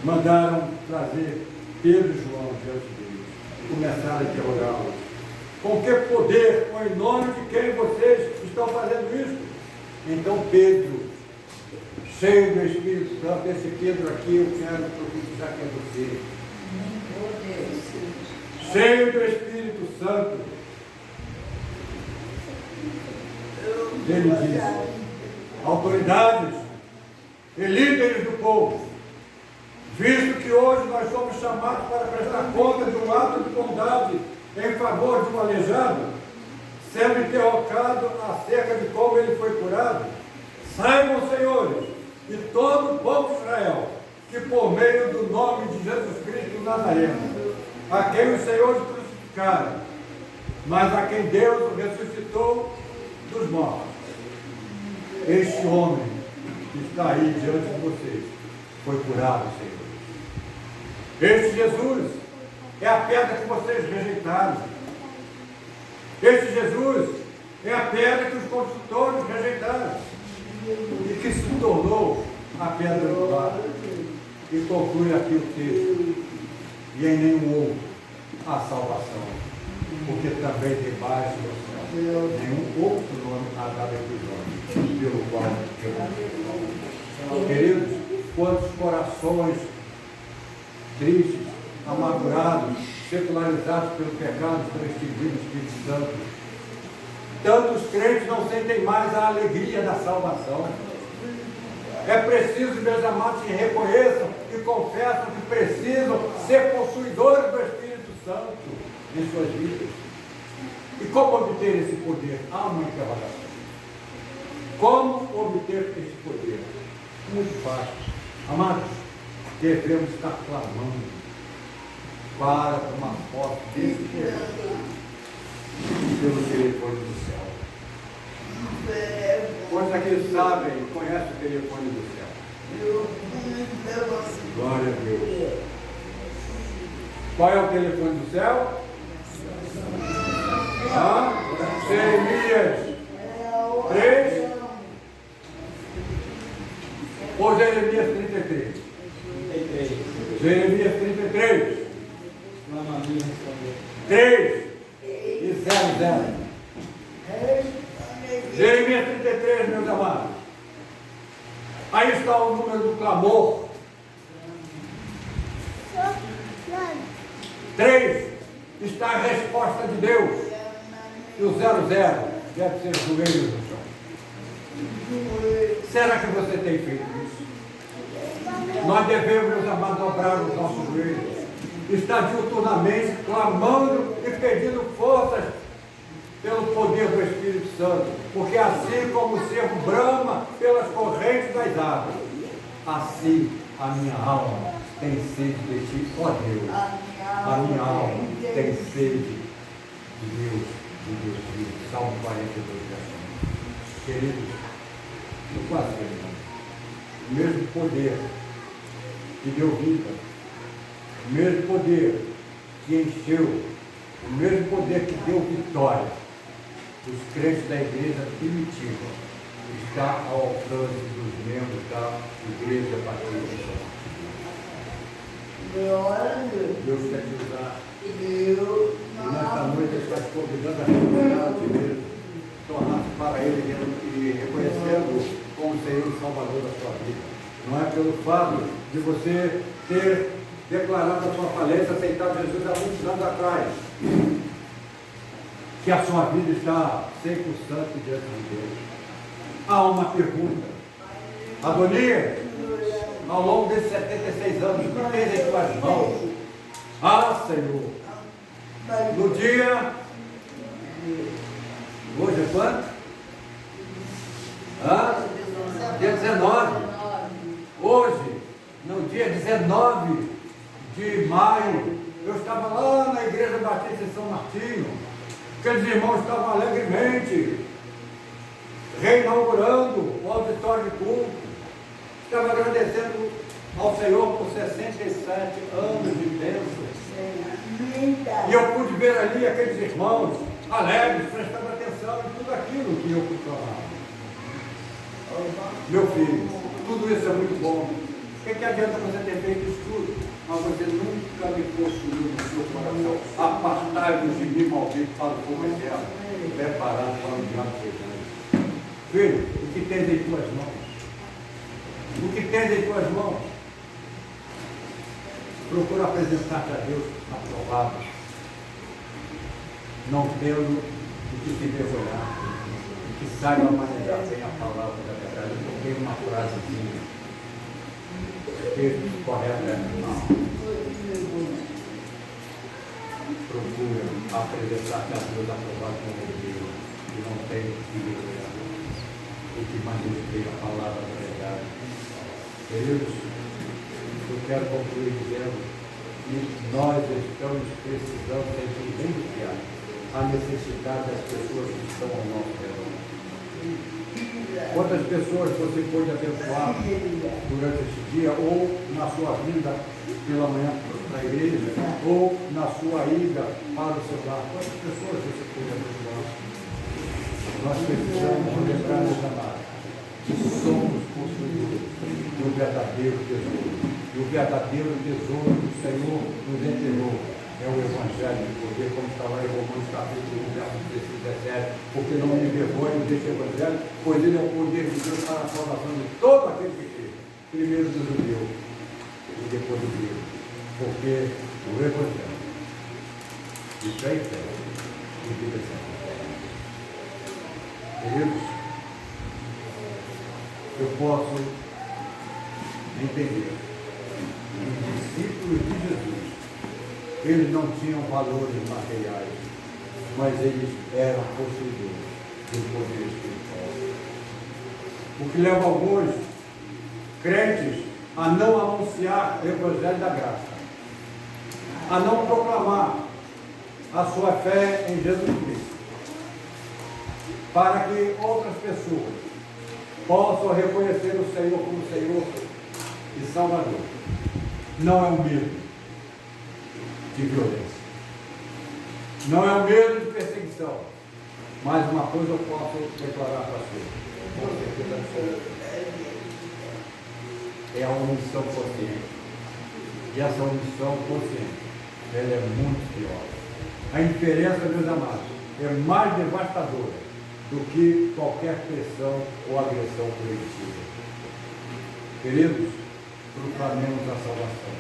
[SPEAKER 5] mandaram trazer Pedro e João diante dele e começaram a interrogá-lo. Com que poder, ou em nome de quem vocês estão fazendo isso? Então Pedro, cheio do Espírito Santo, esse Pedro aqui eu quero profetizar que é você. Cheio do Espírito Santo, ele disse: autoridades e líderes do povo, visto que hoje nós somos chamados para prestar conta de um ato de bondade em favor de um aleijado, sendo interrogado acerca de como ele foi curado, saibam, senhores, e todo o povo de Israel, que por meio do nome de Jesus Cristo Nazareno, a quem os senhores crucificaram, mas a quem Deus ressuscitou dos mortos, este homem que está aí diante de vocês foi curado, Senhor. Este Jesus é a pedra que vocês rejeitaram. Este Jesus é a pedra que os construtores rejeitaram e que se tornou a pedra angular. E conclui aqui o texto: e em nenhum outro há salvação, porque também debaixo do céu nenhum outro nome há dado entre os homens, pelo qual eu. Queridos, quantos corações tristes, amargurados, secularizados pelo pecado, pelo extinguido do Espírito Santo. Tantos crentes não sentem mais a alegria da salvação. É preciso, meus amados, que reconheçam e confessam que precisam ser possuidores do Espírito Santo em suas vidas. E como obter esse poder? Há uma interrogação. Como obter esse poder? Muito fácil. Amados, devemos estar clamando para uma foto desse poder pelo telefone do céu. Quantos aqui sabem e conhecem o telefone do céu? Glória a Deus. Qual é o telefone do céu? Jeremias 3 ou Jeremias 33? Jeremias 33. 3 e 00. Jeremias 33, meus amados. Aí está o número do clamor. 3 está a resposta de Deus. E o 00 deve ser joelhos no chão. Será que você tem feito isso? Nós devemos, meus amados, dobrar os nossos joelhos. Estar diuturnamente clamando e pedindo forças pelo poder do Espírito Santo, porque assim como o servo brama pelas correntes das águas, assim a minha alma tem sede de ti, ó Deus. A minha alma tem sede de Deus, vivo. Salmo 42, verso 1. Queridos, eu quase terminando. O mesmo poder que deu vida, o mesmo poder que encheu, o mesmo poder que deu vitória, os crentes da igreja primitiva, está ao alcance dos membros da igreja batista. Deus quer te usar. E nesta noite está te convidando a recuperar a ti mesmo, tornar-se para Ele e reconhecendo como Senhor e Salvador da sua vida. Não é pelo fato de você ter declarado a sua falência, aceitado Jesus há muitos anos atrás, que a sua vida está 100% diante de Deus. Há uma pergunta. Adonias, ao longo desses 76 anos, o que tens em tuas mãos? Ah, Senhor, no dia, hoje é quanto? Dia 19. Hoje, no dia 19 de maio, eu estava lá na Igreja Batista de São Martinho. Aqueles irmãos estavam alegremente reinaugurando o auditório de culto. Estava agradecendo ao Senhor por 67 anos de bênção. E eu pude ver ali aqueles irmãos alegres, prestando atenção em tudo aquilo que eu proclamava. Meu filho, tudo isso é muito bom. O que adianta você ter feito isso tudo, mas você nunca me possuiu no seu coração? Apartai-vos de mim, maldito, para o fogo eterno, preparado para o diabo chegando. Filho, o que tens em tuas mãos? O que tens em tuas mãos? Procura apresentar-te a Deus aprovado, não tendo o que se devorar, que saiba manejar bem a palavra da verdade. Eu tenho uma frasezinha, texto correto é não. Procura apresentar-te a Deus aprovado como Deus, que não tem o que devorar, e que maneja a palavra da verdade. Queridos, eu quero concluir dizendo que nós estamos precisando identificar a necessidade das pessoas que estão ao nosso redor. Quantas pessoas você pode abençoar durante este dia, ou na sua vinda pela manhã para a igreja, ou na sua ida para o seu lar? Quantas pessoas você pode abençoar? Nós precisamos lembrar, meus amados, que somos possuidores do verdadeiro tesouro. E o verdadeiro tesouro que o Senhor nos entregou é o Evangelho de poder, como está lá em Romanos capítulo 1, verso 17, porque não me envergonho deste Evangelho, pois ele é o poder de Deus para a salvação de todo aquele que crê, primeiro do judeu e depois do grego, porque o Evangelho de fé e fé e vida sempre. Queridos, eu posso entender. Os discípulos de Jesus, eles não tinham valores materiais, mas eles eram possuidores do poder espiritual. O que leva alguns crentes a não anunciar o Evangelho da Graça, a não proclamar a sua fé em Jesus Cristo, para que outras pessoas possam reconhecer o Senhor como Senhor e Salvador. Não é um medo de violência, não é um medo de perseguição, mas uma coisa eu posso declarar para você, com certeza absoluta, é a omissão consciente. E essa omissão consciente, ela é muito pior. A indiferença, meus amados, é mais devastadora do que qualquer pressão ou agressão coletiva. Queridos, proclamemos a salvação,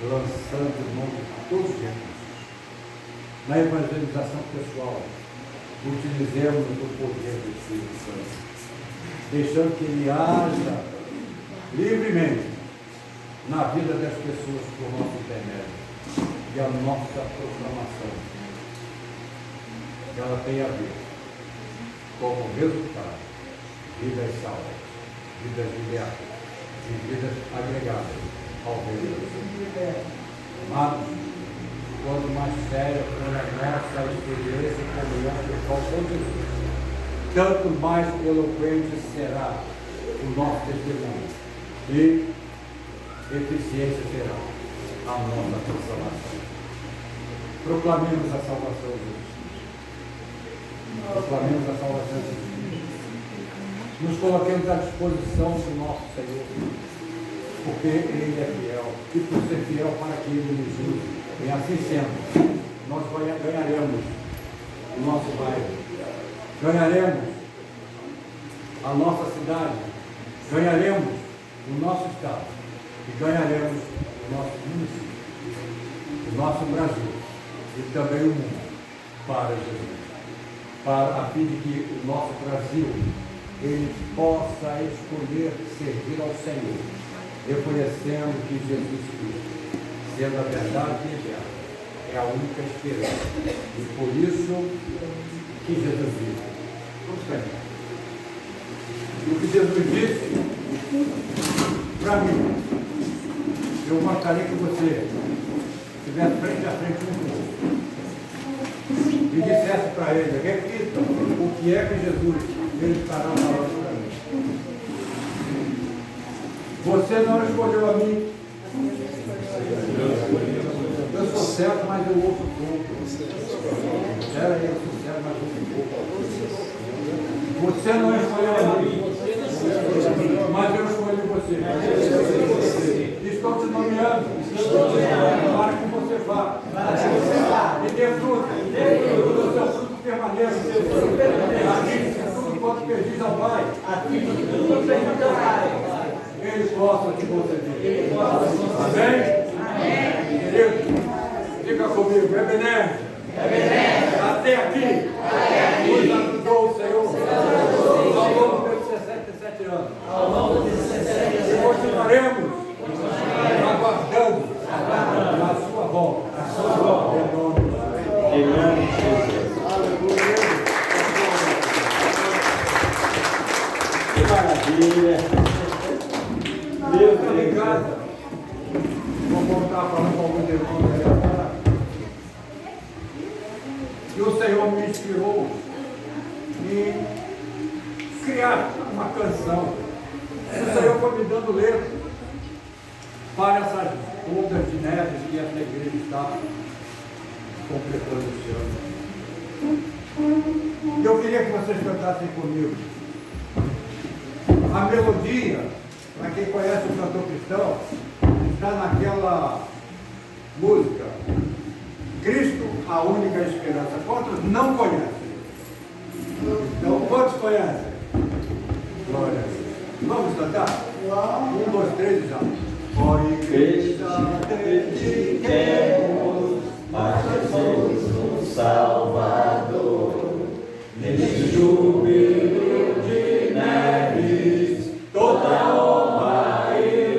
[SPEAKER 5] lançando mão de todos os recursos. Na evangelização pessoal, utilizemos o poder do Espírito Santo, deixando que ele haja livremente na vida das pessoas por nosso intermédio. E a nossa proclamação, ela tem a ver como resultado vidas salvas, vidas libertas e vidas agregadas ao reino de Deus. Amados, quanto mais séria for a nossa experiência e comunhão pessoal com Jesus, tanto mais eloquente será o nosso testemunho e eficiência será a nossa transformação. Proclamemos a salvação de Jesus. Proclamemos a salvação de Jesus. Nos coloquemos à disposição do nosso Senhor, porque Ele é fiel, e por ser fiel para que Ele nos use. E assim sendo, nós ganharemos o nosso bairro, ganharemos a nossa cidade, ganharemos o nosso estado e ganharemos o nosso município, o nosso Brasil e também o mundo para Jesus, para a fim de que o nosso Brasil ele possa escolher servir ao Senhor, reconhecendo que Jesus Cristo, sendo a verdade eterna, é a única esperança. E por isso que Jesus disse, o que Jesus disse para mim, eu gostaria que você estivesse frente a frente com o outro e dissesse para ele, repita o que é que Jesus ele estará falando para mim. Você não escolheu a mim. Eu sou certo, mas eu ouço pouco. Espera aí, eu sou certo, mas eu ouço pouco. Você não escolheu a mim, mas eu escolhi você. Estou te nomeando para que você vá e dê fruto. O seu fruto permaneça. Aqui, tudo quanto pedis ao Pai, Ele possa te conceder. Amém? Querido, diga comigo, Ebenezer. Até aqui, nos ajudou o Senhor ao longo desses 67 anos. E continuaremos aguardando a sua volta. Em nome de Jesus. Aleluia.
[SPEAKER 4] Que maravilha. Deus
[SPEAKER 5] Estou em casa. Vou voltar falando com alguns irmãos aí agora. E o Senhor me inspirou em criar uma canção. O Senhor foi me dando letra para essas ondas de neve que essa igreja está completando esse ano. Eu queria que vocês cantassem comigo. A melodia, para quem conhece o cantor cristão, está naquela música Cristo, a única esperança. Quantos não conhecem? Então, quantos conhecem? Glória a Deus. Vamos cantar? 1, 2, 3 já. Ó igreja, dediquemos a Jesus o Salvador, neste júbilo de neves, toda honra e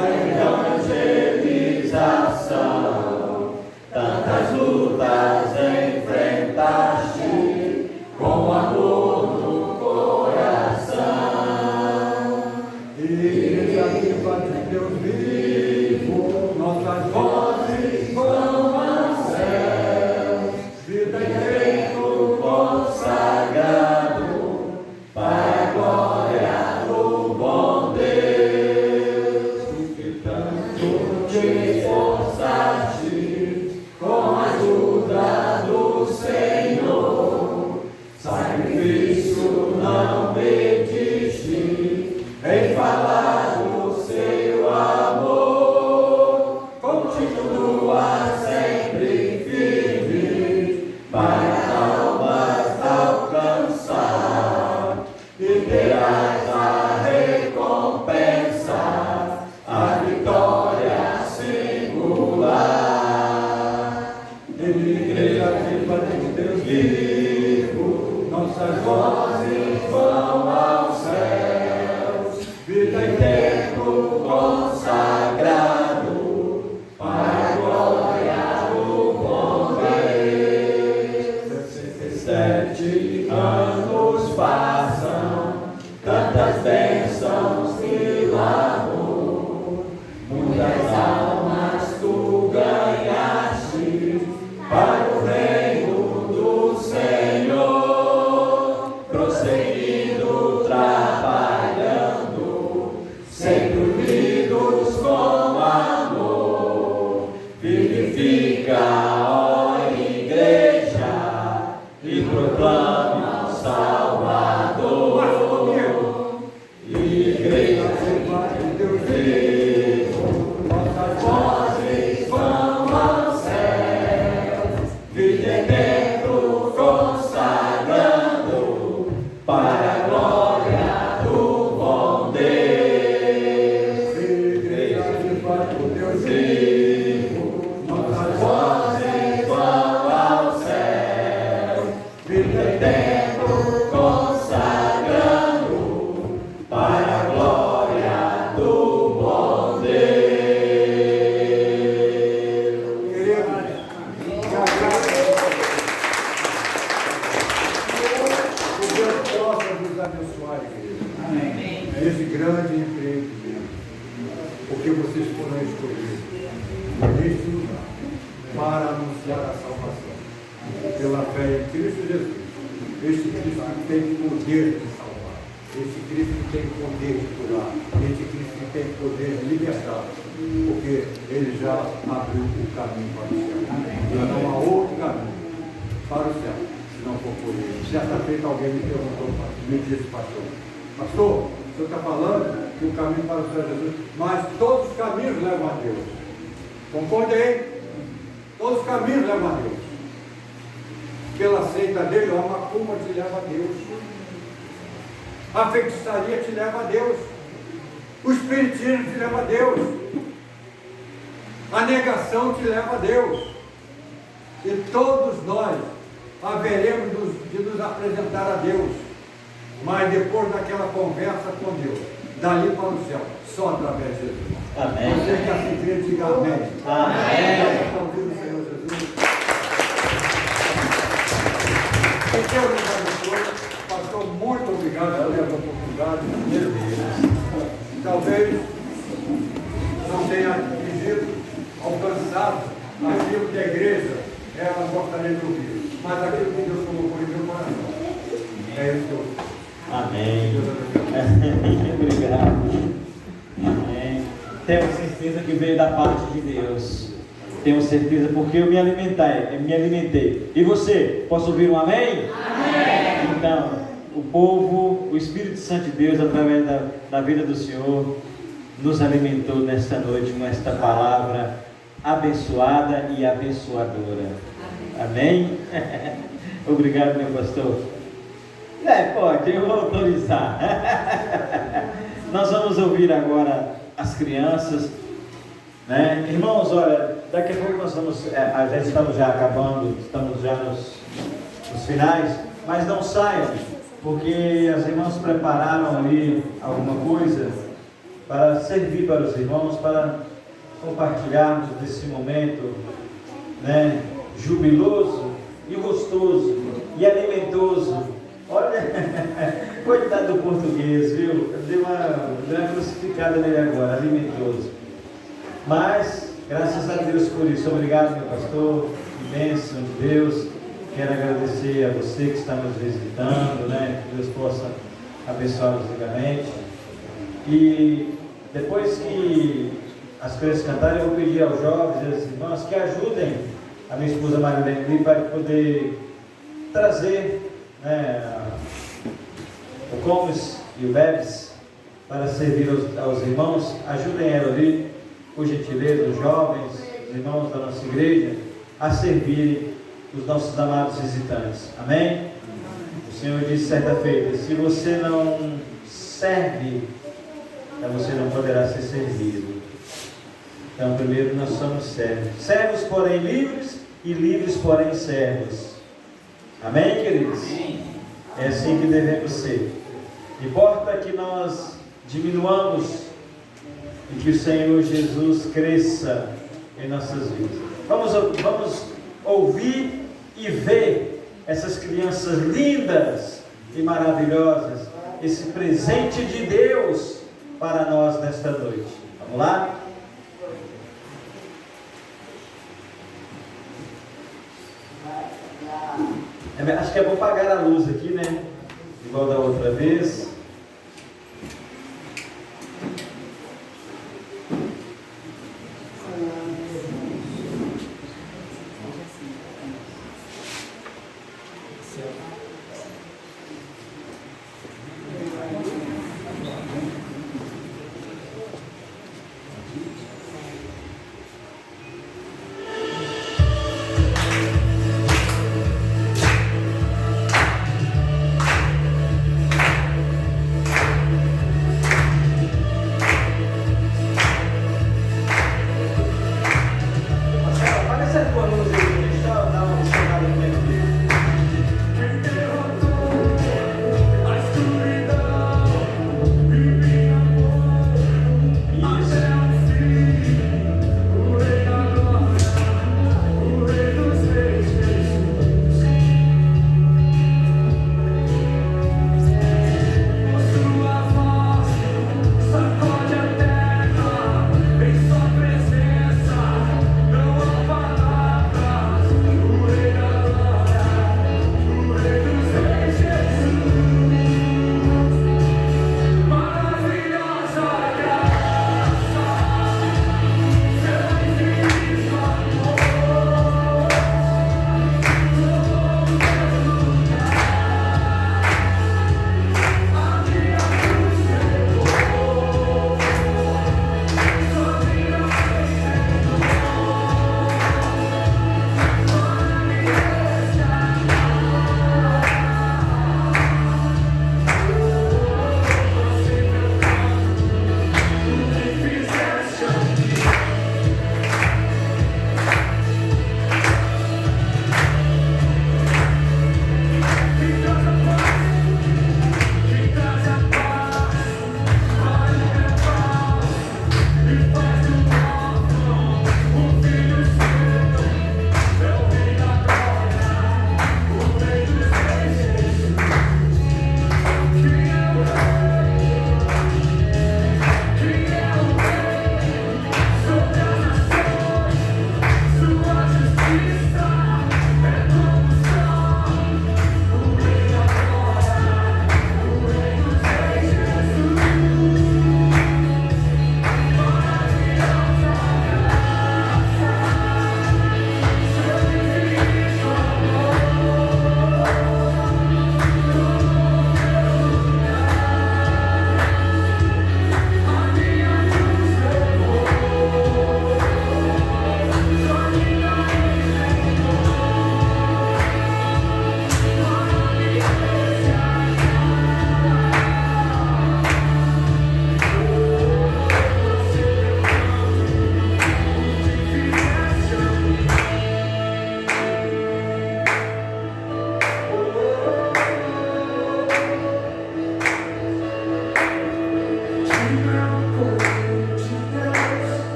[SPEAKER 4] evangelização. Tantas lutas enfrentaste com amor no coração.
[SPEAKER 5] Igreja viva de Deus vivo, nossas vozes vão aos céus, vida e reino
[SPEAKER 4] Consagrado para a glória do bom Deus, que tanto te esforçaste com a ajuda do Senhor. Sacrifício não mediste em falar do seu amor. Continua sempre firme para almas alcançar, e terás a recompensa, a vitória singular. Igreja viva de Deus vivo, nossas vozes vão aos céus, vida e tempo consagrado para a glória do bom Deus. 67 anos passam, tantas bênçãos e amor, muitas almas tu ganhaste para o reino do Senhor, prosseguindo, trabalhando, sempre unidos com amor. Vivifica, ó igreja, e proclama o Salvador. Igreja
[SPEAKER 5] viva de Deus vivo, nossas
[SPEAKER 4] vozes vão aos céus, vida eterno consagrando para a glória do bom Deus.
[SPEAKER 5] Igreja viva de Deus vivo, nossas
[SPEAKER 4] Vozes vão aos céus, vida eterno consagrando para a glória do bom Deus.
[SPEAKER 5] queremos que a graça de Deus possa nos abençoar, igreja. Nesse grande empreendimento, porque vocês foram escolhidos neste lugar para anunciar a salvação pela fé em Cristo Jesus. Este Cristo que tem poder de salvar, este Cristo que tem poder de curar, este Cristo que tem poder de libertar, porque ele já abriu o caminho para o céu. Já não há outro caminho para o céu, se não for por ele. Certa feita alguém me perguntou, me disse, pastor, o senhor está falando que o caminho para o céu é Jesus, mas todos os caminhos levam a Deus. Concordei? Todos os caminhos levam a Deus. Pela seita dele, a macumba te leva a Deus. A feitiçaria te leva a Deus. O espiritismo te leva a Deus. A negação te leva a Deus. E todos nós haveremos de nos apresentar a Deus. Mas depois daquela conversa com Deus, dali para o céu, só através de Jesus.
[SPEAKER 4] Amém.
[SPEAKER 5] Você que assim crê, diga amém.
[SPEAKER 4] Amém.
[SPEAKER 5] Convido o Senhor Jesus. Que Deus nos abençoe. Pastor, muito obrigado por essa oportunidade.
[SPEAKER 4] Meu Deus.
[SPEAKER 5] Talvez não tenha atingido, alcançado aquilo que a igreja ela gostaria de ouvir. Mas aquilo que Deus colocou em meu coração. É isso que eu.
[SPEAKER 4] Amém.
[SPEAKER 5] Deus abençoe.
[SPEAKER 4] Obrigado. Amém. Temos certeza que veio da parte de Deus. Temos certeza porque eu me alimentei. E você? Posso ouvir um amém? Amém. Então, o povo, o Espírito Santo de Deus, através da vida do Senhor, nos alimentou nesta noite com esta palavra abençoada e abençoadora. Amém? Obrigado, meu pastor. Pode, eu vou autorizar. Nós vamos ouvir agora as crianças, né? Irmãos, olha, daqui a pouco nós vamos, já estamos já acabando, estamos já nos finais, mas não saiam, porque as irmãs prepararam ali alguma coisa para servir para os irmãos, para compartilharmos desse momento, né, jubiloso e gostoso e alimentoso. Olha, coitado do português, viu? Deu uma crucificada nele agora, alimentoso. Mas, graças a Deus por isso. Obrigado, meu pastor. Que bênção de Deus. Quero agradecer a você que está nos visitando, né? Que Deus possa abençoá-los ricamente. E depois que as crianças cantarem, eu vou pedir aos jovens e às irmãs que ajudem a minha esposa Marilene para poder trazer, né, o comes e o bebes para servir aos irmãos. Ajudem ela ali, por gentileza, os jovens, os irmãos da nossa igreja, a servirem os nossos amados visitantes. Amém? O Senhor disse certa feita: se você não serve, então você não poderá ser servido. Então, primeiro nós somos servos. Servos, porém livres, e livres, porém servos. Amém, queridos? É assim que devemos ser. Importa que nós diminuamos e que o Senhor Jesus cresça em nossas vidas. Vamos ouvir e ver essas crianças lindas e maravilhosas, esse presente de Deus para nós nesta noite. Vamos lá? Acho que é bom apagar a luz aqui, né? Igual da outra vez.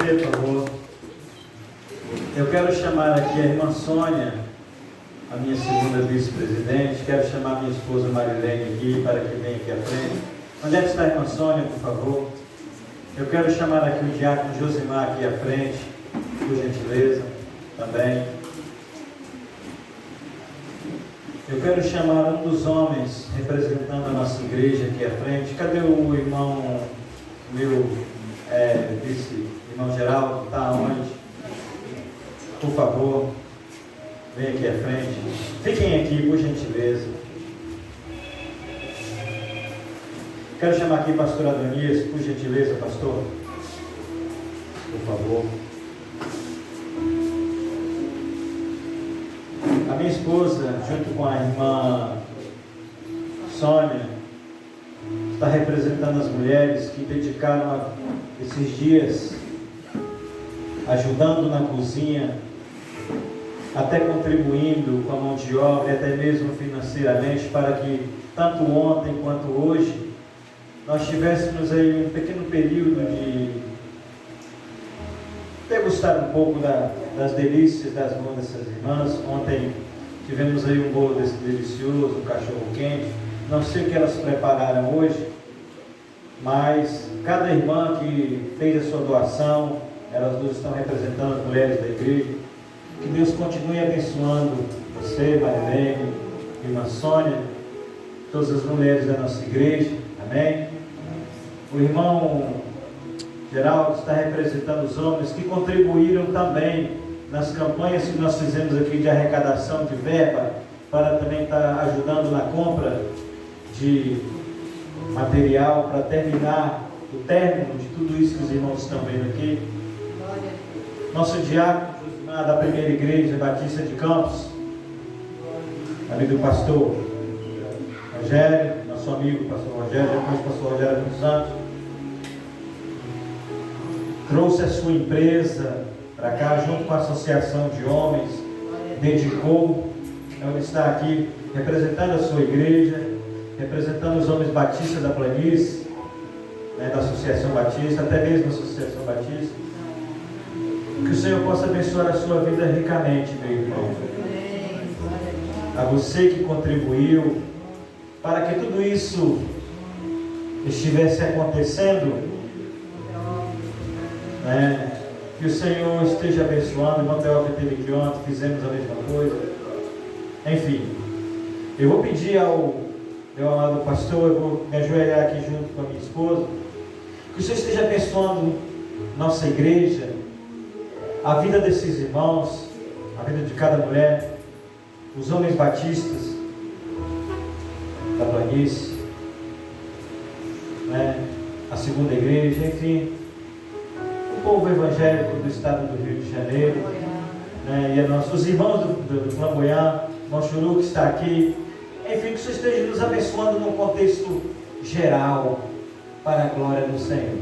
[SPEAKER 4] pé, por favor. Eu quero chamar aqui a irmã Sônia, a minha segunda vice-presidente. Quero chamar a minha esposa Marilene aqui para que venha aqui à frente. Onde é que está a irmã Sônia, por favor? Eu quero chamar aqui o diácono Josimar aqui à frente, por gentileza, também. Eu quero chamar um dos homens representando a nossa igreja aqui à frente. Cadê o irmão, meu vice-irmão Geraldo? Está onde? Por favor, venha aqui à frente. Fiquem aqui, por gentileza. Quero chamar aqui o pastor Adonias, por gentileza, pastor. Por favor. A minha esposa, junto com a irmã Sônia, está representando as mulheres que dedicaram esses dias ajudando na cozinha, até contribuindo com a mão de obra e até mesmo financeiramente, para que tanto ontem quanto hoje nós tivéssemos aí um pequeno período de degustar um pouco das delícias das mãos dessas irmãs. Ontem tivemos aí um bolo desse delicioso, um cachorro quente. Não sei o que elas prepararam hoje, mas cada irmã que fez a sua doação, elas duas estão representando as mulheres da igreja. Que Deus continue abençoando você, Marilene, irmã Sônia, todas as mulheres da nossa igreja. Amém? O irmão Geraldo está representando os homens que contribuíram também nas campanhas que nós fizemos aqui de arrecadação de verba, para também estar ajudando na compra de material para terminar o término de tudo isso que os irmãos estão vendo aqui. Nosso diácono Josimar, da primeira igreja Batista de Campos, amigo do pastor Rogério, nosso amigo pastor Rogério, já conheço o pastor Rogério há muitos anos, trouxe a sua empresa para cá, junto com a associação de homens, dedicou. Então ele está aqui representando a sua igreja, representando os homens batistas da planície, da Associação Batista, até mesmo a Associação Batista. Que o Senhor possa abençoar a sua vida ricamente, meu irmão. A você que contribuiu para que tudo isso estivesse acontecendo, que o Senhor esteja abençoando. O irmão Teófilo teve aqui ontem, fizemos a mesma coisa. Enfim, eu vou pedir ao meu amado pastor, eu vou me ajoelhar aqui junto com a minha esposa, que o Senhor esteja abençoando nossa igreja, a vida desses irmãos, a vida de cada mulher, os homens batistas da planície, a segunda igreja, enfim, o povo evangélico do estado do Rio de Janeiro, e os irmãos do Flamboyant, o irmão Churu que está aqui, enfim, que o Senhor esteja nos abençoando num contexto geral, para a glória do Senhor.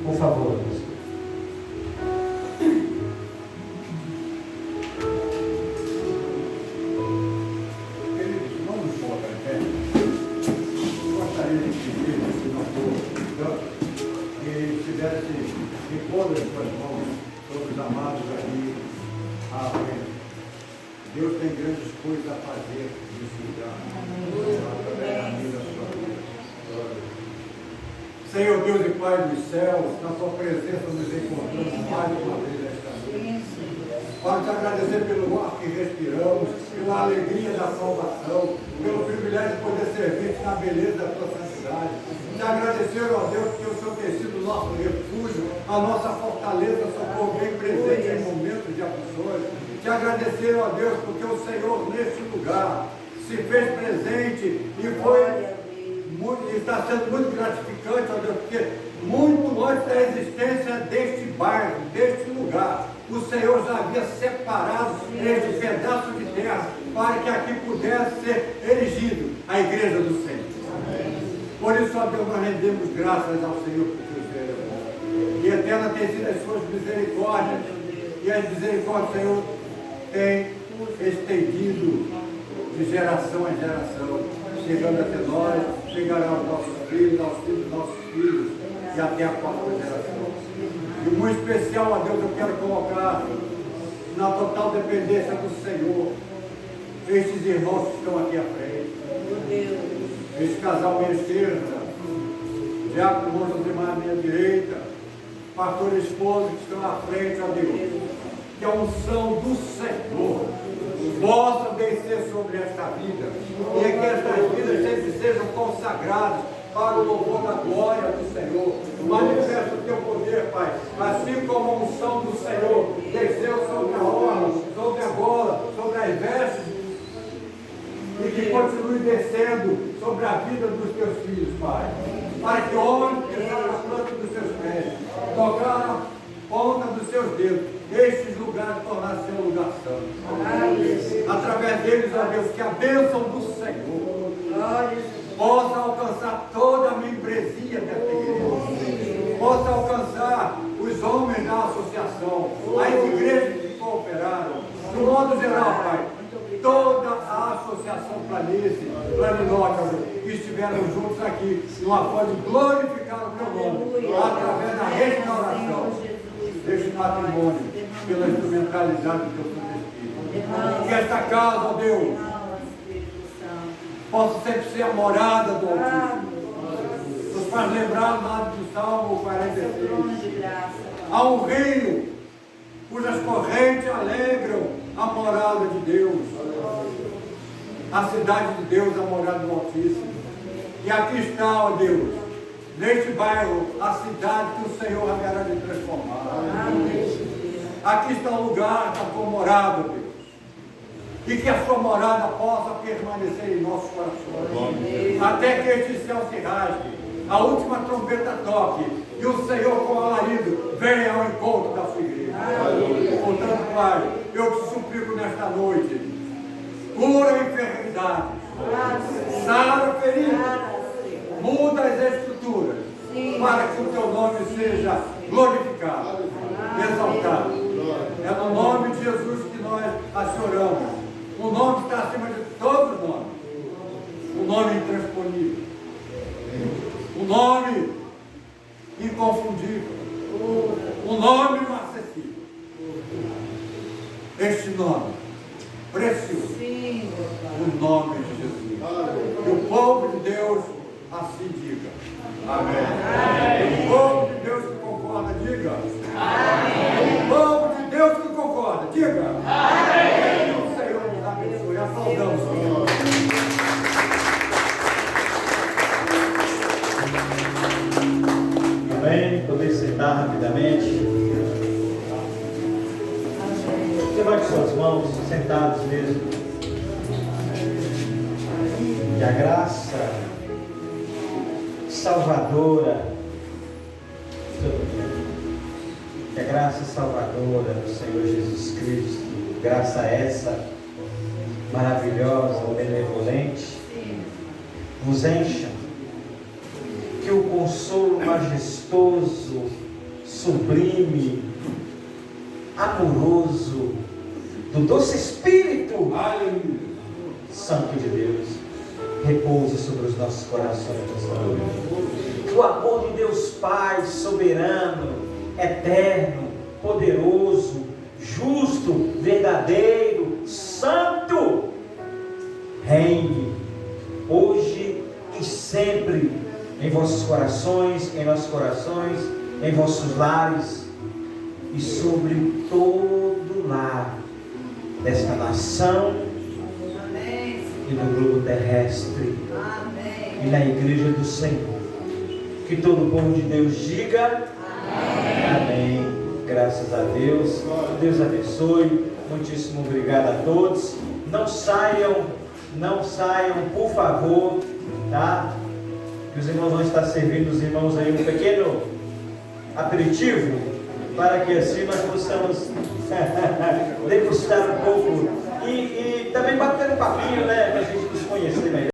[SPEAKER 4] Por favor, Deus.
[SPEAKER 5] Deus tem grandes coisas a fazer nesse lugar. Senhor Deus e Pai dos céus, na sua presença nos encontramos mais uma vez esta noite. Para te agradecer pelo ar que respiramos, pela alegria da salvação, pelo privilégio de poder servir-te na beleza da tua santidade. Te agradecer, ó Deus, porque o Senhor tem sido o nosso refúgio, a nossa fortaleza, socorro bem presente em momentos de aflições. Te agradecer, ó Deus, porque o Senhor neste lugar se fez presente e está sendo muito gratificante, ó Deus, porque muito antes da existência deste bairro, deste lugar, o Senhor já havia separado este pedaço de terra para que aqui pudesse ser erigido a igreja do Senhor. Por isso, ó Deus, nós rendemos graças ao Senhor, porque o Senhor é bom. E eterna tem sido as suas misericórdias, e as misericórdias do Senhor tem estendido de geração em geração, chegando até nós, chegará aos nossos filhos dos nossos filhos, e até a quarta geração. E muito especial, ó Deus, eu quero colocar na total dependência do Senhor estes irmãos que estão aqui à frente. Esse casal à minha esquerda, diácono Josemar à minha direita, pastor e esposa que estão à frente, ó Deus. Que a unção do Senhor possa descer sobre esta vida e que estas vidas sempre sejam consagradas para o louvor da glória do Senhor. Manifesta o teu poder, Pai, assim como a unção do Senhor desceu sobre a orla, sobre a gola, sobre as vestes, e que continue descendo sobre a vida dos teus filhos, Pai, para que olhem pisar na planta dos seus pés, tocar na ponta dos seus dedos, estes lugares tornar seu lugar santo. Através deles, ó Deus, que a bênção do Senhor possa alcançar toda a membresia desta igreja, possa alcançar os homens da associação, as igrejas que cooperaram, de modo geral, Pai, toda a associação Planície, Planinorte, que estiveram juntos aqui, numa forma de glorificar o teu nome, através da restauração deste patrimônio, pela instrumentalidade do teu Santo Espírito. Que esta casa, ó Deus, possa sempre ser a morada do Altíssimo. Nos faz lembrar lá do Salmo 46. Há um rio cujas correntes alegram a morada de Deus. A cidade de Deus, a morada do Altíssimo. E aqui está, ó Deus, neste bairro, a cidade que o Senhor haverá de transformar. Aqui está o lugar da tua morada, Deus. E que a sua morada possa permanecer em nossos corações. Até que este céu se rasgue, a última trombeta toque, e o Senhor, com alarido, venha ao encontro da sua igreja. Portanto, Pai, eu te suplico nesta noite, cura enfermidades, sara feridas, muda as estruturas, para que o teu nome seja glorificado, exaltado. É no nome de Jesus que nós assim oramos. O nome que está acima de todos os nomes. O nome intransponível. O nome inconfundível. O nome inacessível. Este nome precioso. O nome de Jesus. E o povo de Deus assim diga. Amém. O povo de Deus que concorda, diga. Amém. O povo de Deus que concorda, diga. Amém. O Senhor nos abençoe. Aplaudamos, Senhor.
[SPEAKER 4] Amém. Poder sentar rapidamente. Levante suas mãos, sentados mesmo. Que a graça salvadora, que a graça salvadora do Senhor Jesus Cristo, graça essa maravilhosa, benevolente, nos encha, que o consolo majestoso, sublime, amoroso, do doce Espírito Santo de Deus, repouse sobre os nossos corações nesta noite. Que o amor de Deus Pai, soberano, eterno, poderoso, justo, verdadeiro, santo, reine hoje e sempre em vossos corações, em nossos corações, em vossos lares e sobre todo lar desta nação e do globo terrestre. Amém. E na igreja do Senhor, que todo o povo de Deus diga amém. Amém. Graças a Deus. Deus abençoe. Muitíssimo obrigado a todos. Não saiam, por favor, tá? Que os irmãos vão estar servindo os irmãos aí um pequeno aperitivo, para que assim nós possamos degustar um pouco e também bater um papinho, né, para a gente nos conhecer melhor.